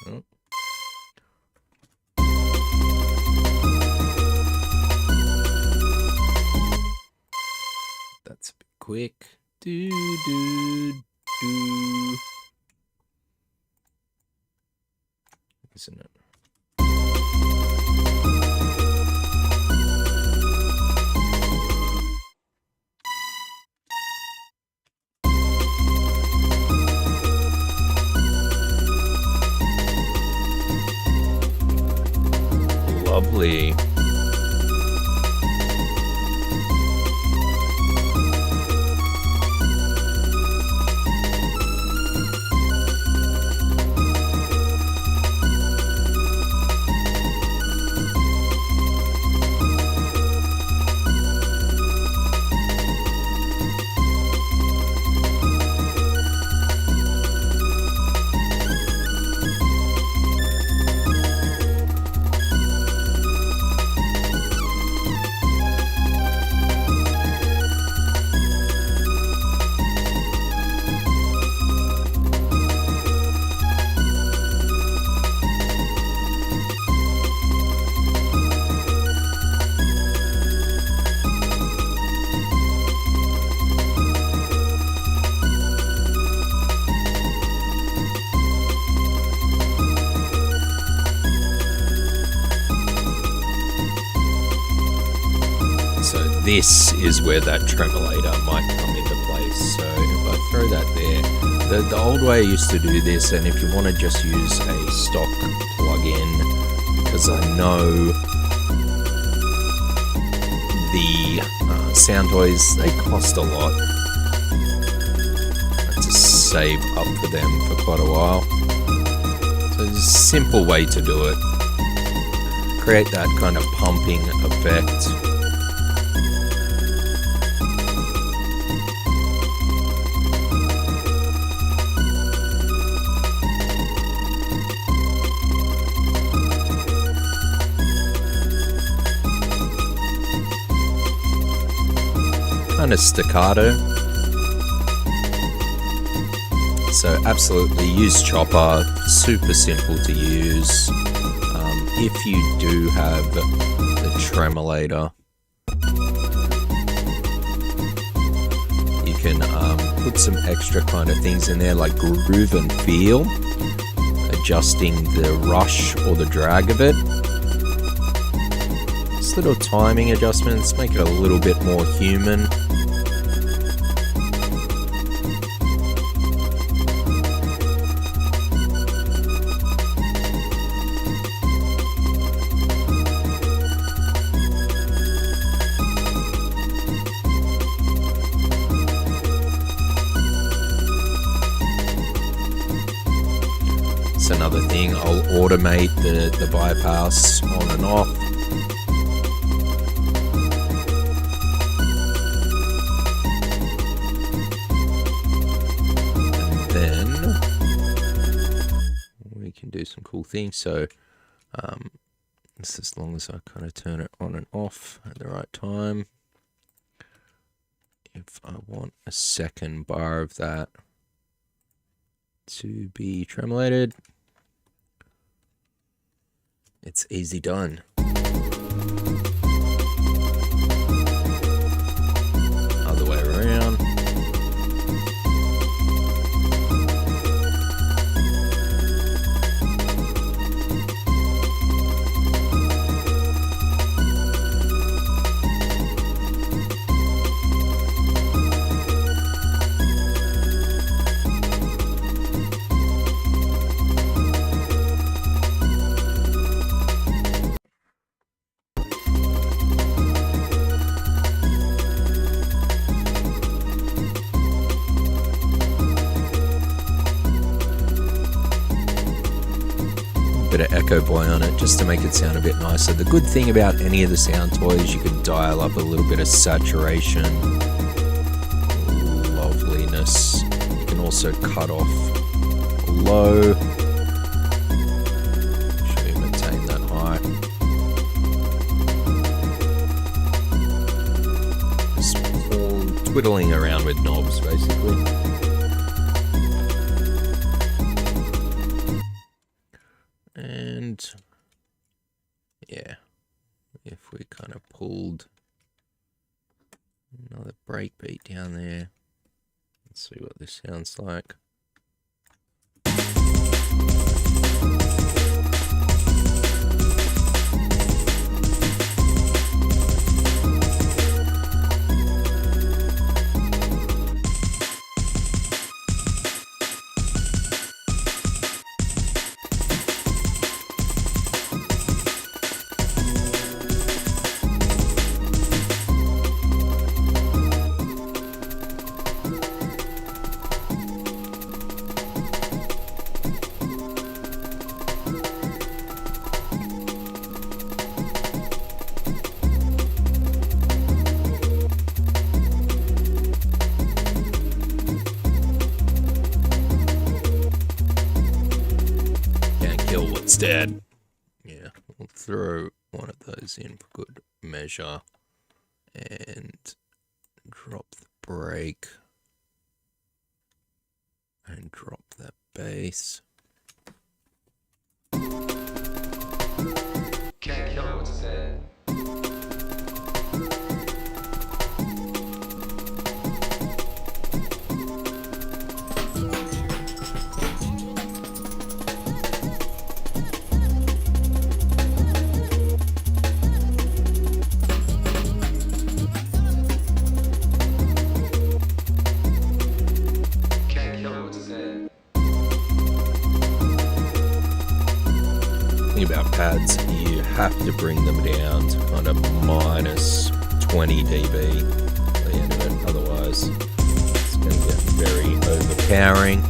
oh. That's a bit quick. Do do do. Isn't it? Lovely. This is where that tremolator might come into place. So if I throw that there, the old way I used to do this, and if you want to just use a stock plug-in, because I know the sound toys, they cost a lot. I had to save up for them for quite a while. So there's a simple way to do it. Create that kind of pumping effect. Kind of staccato. So absolutely use chopper, super simple to use. If you do have the tremolator, you can put some extra kind of things in there like groove and feel, adjusting the rush or the drag of it. Just little timing adjustments, make it a little bit more human. It's another thing, I'll automate the bypass on and off. And then we can do some cool things. So just as long as I kind of turn it on and off at the right time. If I want a second bar of that to be tremolated, it's easy done. Other way around. Bit of echo boy on it just to make it sound a bit nicer. The good thing about any of the sound toys, you can dial up a little bit of saturation, loveliness. You can also cut off low. Make sure you maintain that high. Just all twiddling around with knobs basically. And yeah, if we kind of pulled another breakbeat down there, let's see what this sounds like. Dead. Yeah, we'll throw one of those in for good measure and drop the break and drop that bass. Can't kill what's dead. About pads, you have to bring them down to kind of minus 20 dB at the end of it, otherwise it's going to get very overpowering.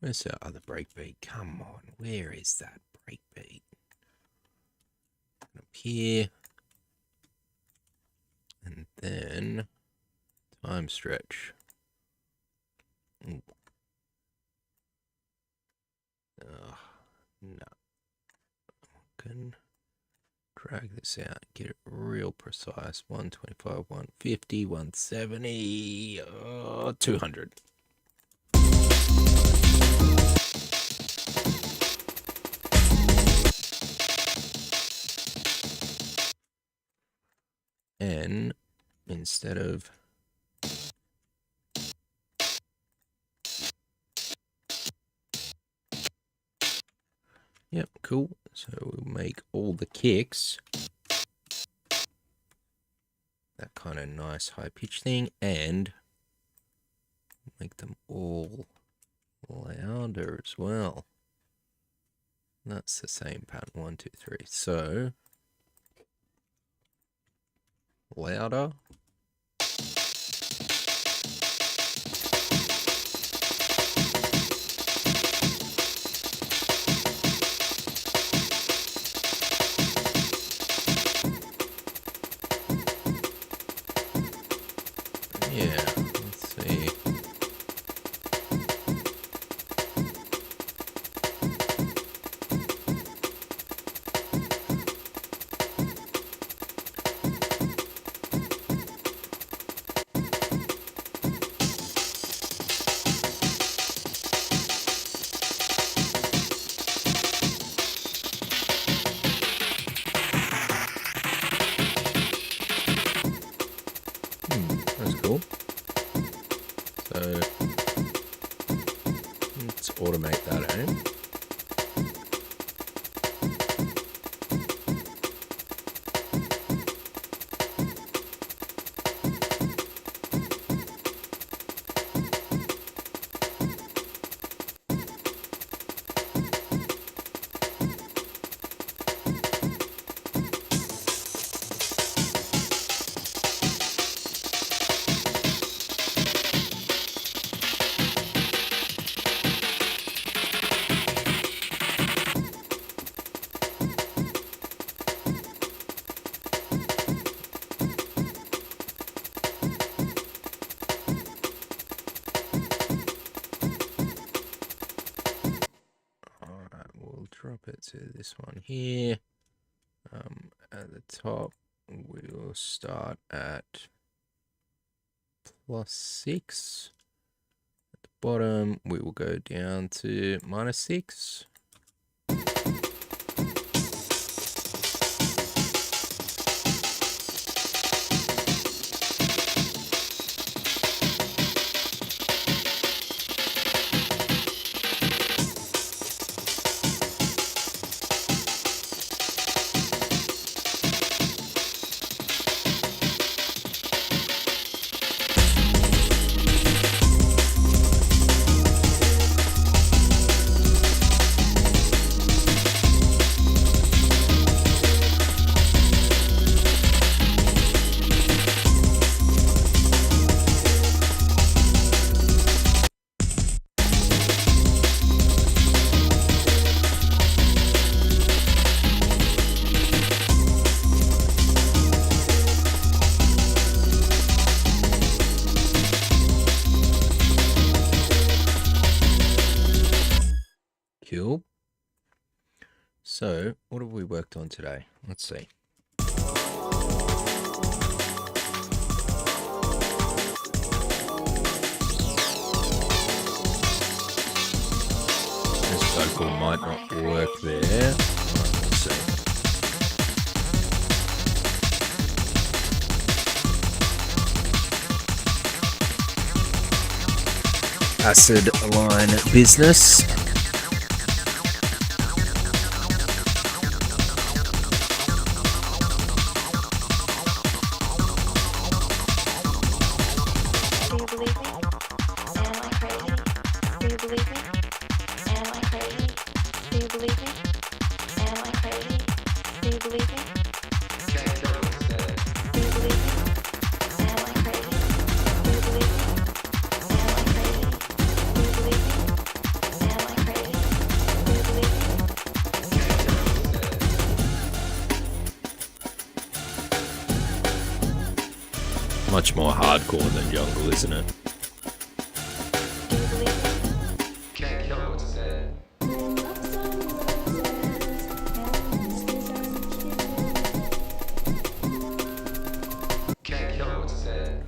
Where's our other breakbeat? Come on, where is that breakbeat? Up here. And then time stretch. Ooh. No. Can drag this out, get it real precise. 125, 150, 170, 200. And instead of yep, cool. So we'll make all the kicks that kind of nice high pitch thing and make them all louder as well. That's the same pattern. 1, 2, 3. So louder. Yeah, let's see. That's cool. So let's automate that in. Drop it to this one here. At the top, we'll start at +6. At the bottom, we will go down to -6. Cool. So, what have we worked on today? Let's see. This vocal might not work there. Let's see. Acid line business. Much more hardcore than jungle, isn't it? Do you believe me? Can't kill what's said. Can't kill what's said.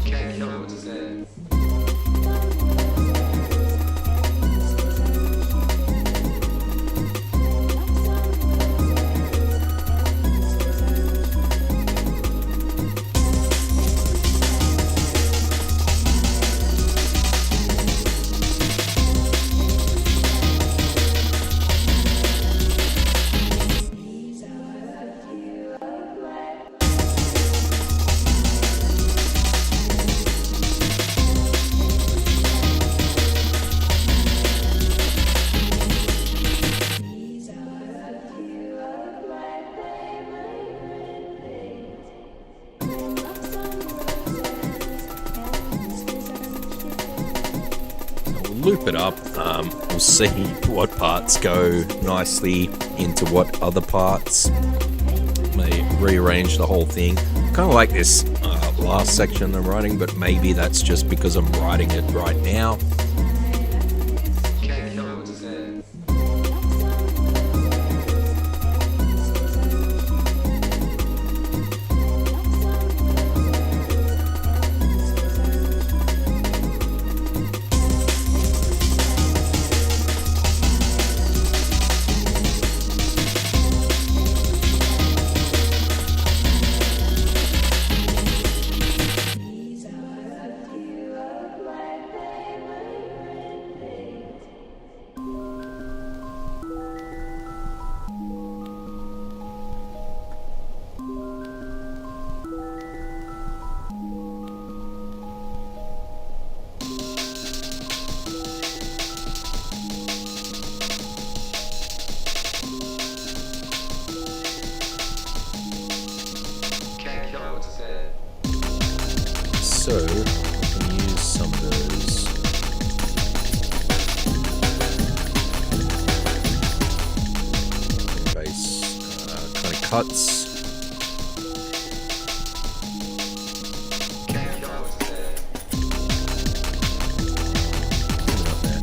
Can't kill what's said. Loop it up. We'll see what parts go nicely into what other parts. May rearrange the whole thing. Kind of like this last section I'm writing, but maybe that's just because I'm writing it right now. Can't kill what's said. Can't kill what's said. So I can use some of those. Bass kind of cuts. Can't kill what's said. Put it up there.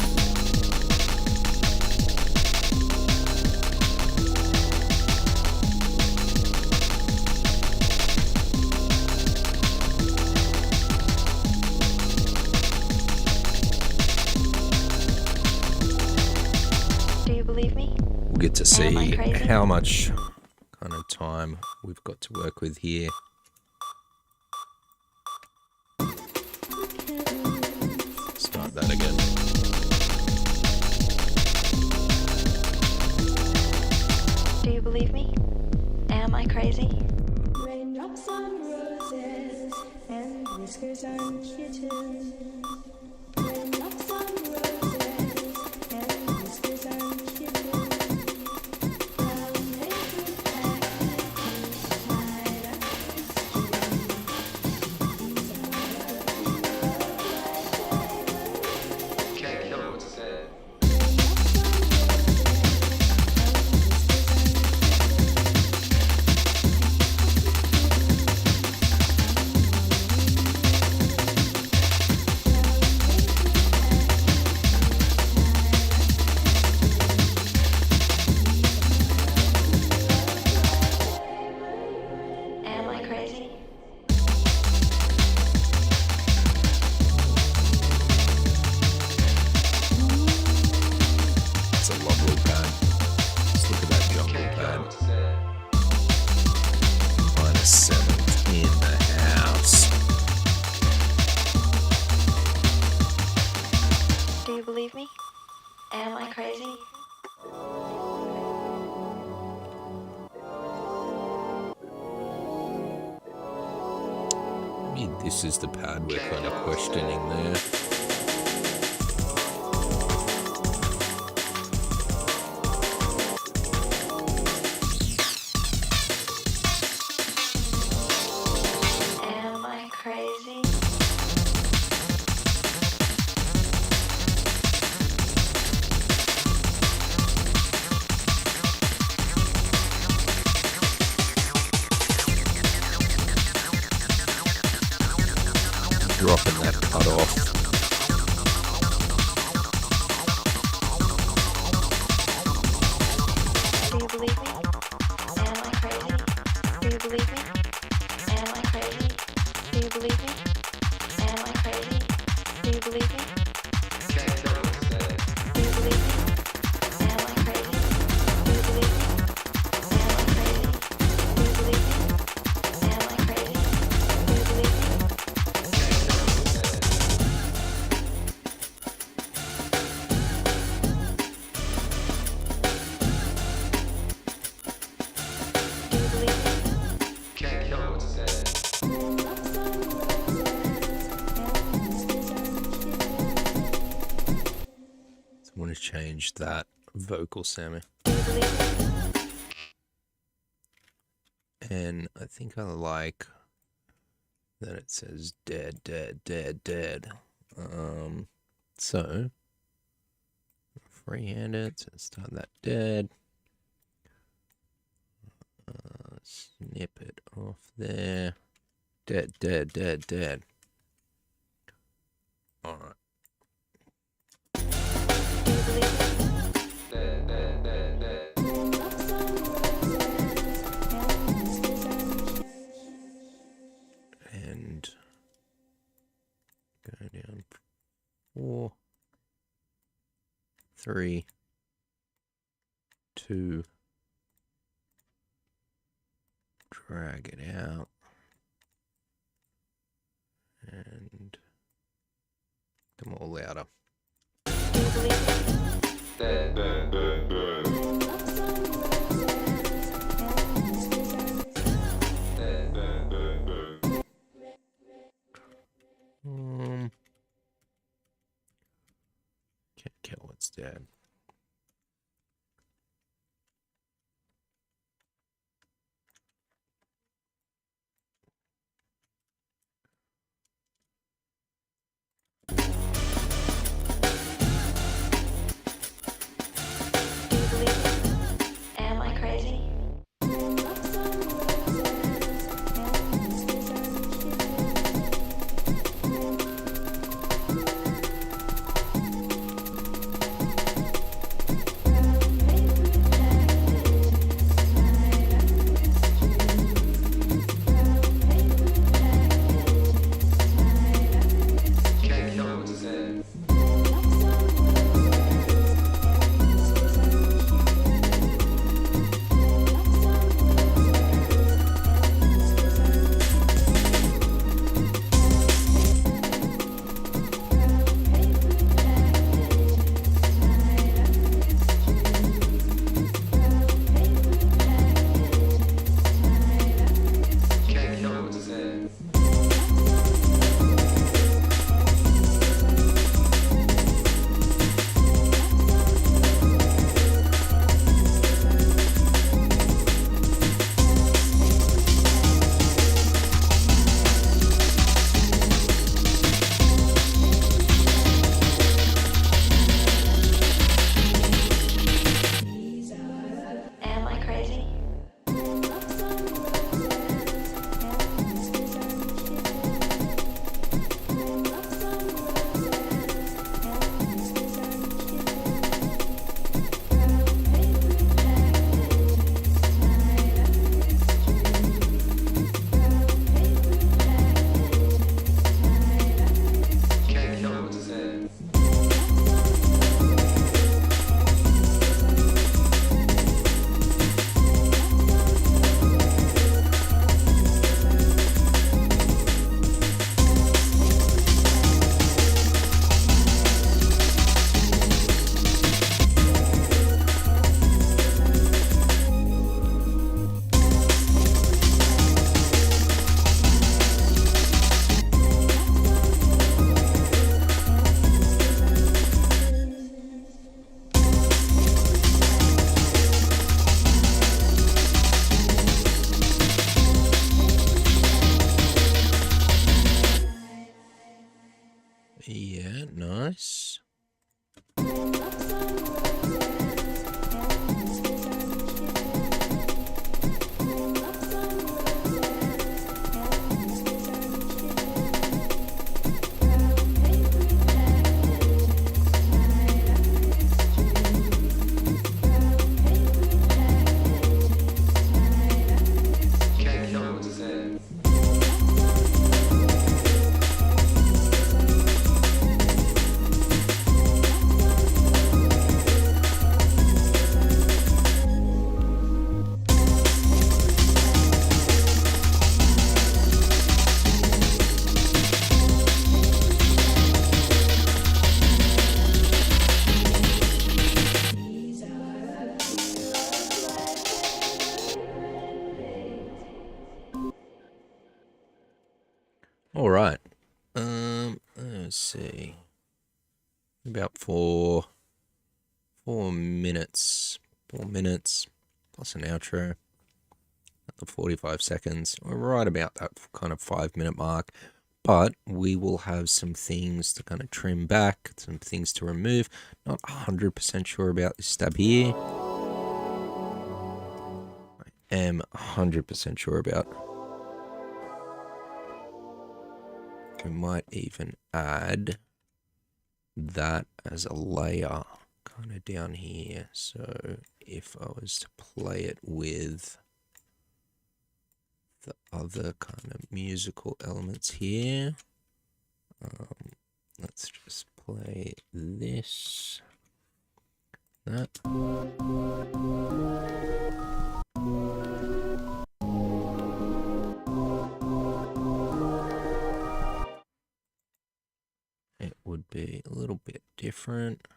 Do you believe me? We'll get to Am I see crazy? how much kind of time we've got to work with here. Start that again. Do you believe me? Am I crazy? Raindrops on roses and whiskers on kittens. Raindrops on roses and whiskers on kittens. Brown paper packages tied up Can't kill what's said. Am I crazy? It's a lovely pad. Just look at that jungle Can't kill pad. what's said. -7 in the house. Do you believe me? Am I crazy? Maybe this is the pad we're kind of questioning there. Am I crazy? Dropping that cut off. Do you believe me? Am I crazy? Do you believe me? Am I crazy? Do you believe me? Am I crazy? Do you believe me? Can't tell what to say. Do you believe me? Am I crazy? Do you believe me? Am I crazy? Do you believe me? Am I crazy? Do you believe me? Can't tell what to say. So I want to change that vocal, Sammy. And I think I like that it says dead, dead, dead, dead. So freehand it, so start that dead. Snip it off there. Dead, dead, dead, dead. Alright. Dead, dead, dead, dead. And go down 4, 3, 2, drag it out, and come all louder. Dead, dead, dead, dead. Dead, dead, dead, dead. Can't kill what's dead. Am I crazy? All right. Let's see. About 4 minutes. 4 minutes plus an outro. At the 45 seconds. We're right about that kind of 5 minute mark. But we will have some things to kind of trim back, some things to remove. Not 100% sure about this stab here. I am 100% sure about. We might even add that as a layer kind of down here. So if I was to play it with the other kind of musical elements here, let's just play this, that. It would be a little bit different.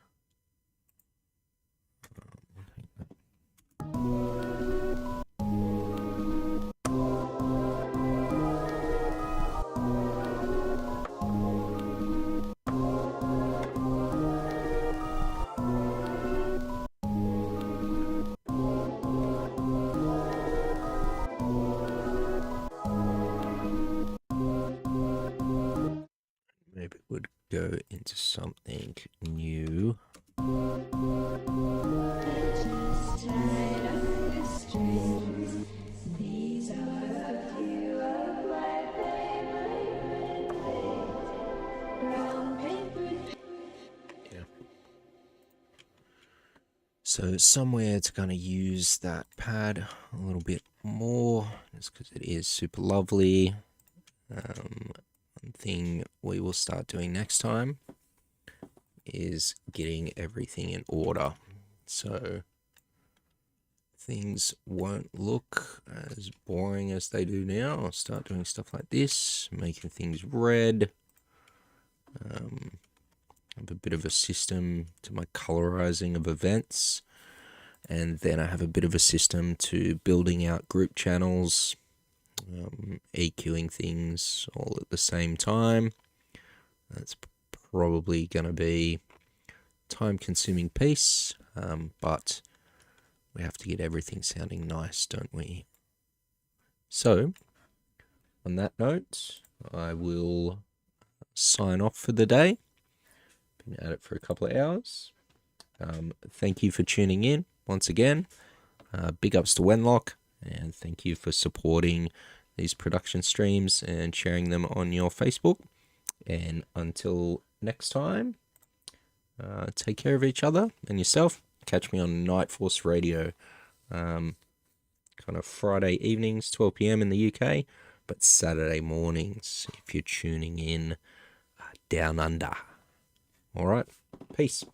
Maybe it would go into something new. Just tied up with strings. These are a few of my favorite things. Brown paper. Yeah. So somewhere to kind of use that pad a little bit more, just because it is super lovely. One thing we will start doing next time is getting everything in order. So things won't look as boring as they do now. I'll start doing stuff like this, making things red. I have a bit of a system to my colorizing of events. And then I have a bit of a system to building out group channels, EQing things all at the same time. That's probably going to be time-consuming piece, but we have to get everything sounding nice, don't we? So, on that note, I will sign off for the day. Been at it for a couple of hours. Thank you for tuning in once again. Big ups to Wenlock, and thank you for supporting these production streams and sharing them on your Facebook. And until next time, take care of each other and yourself. Catch me on Night Force Radio, kind of Friday evenings, 12 p.m. in the UK, but Saturday mornings if you're tuning in down under. All right, peace.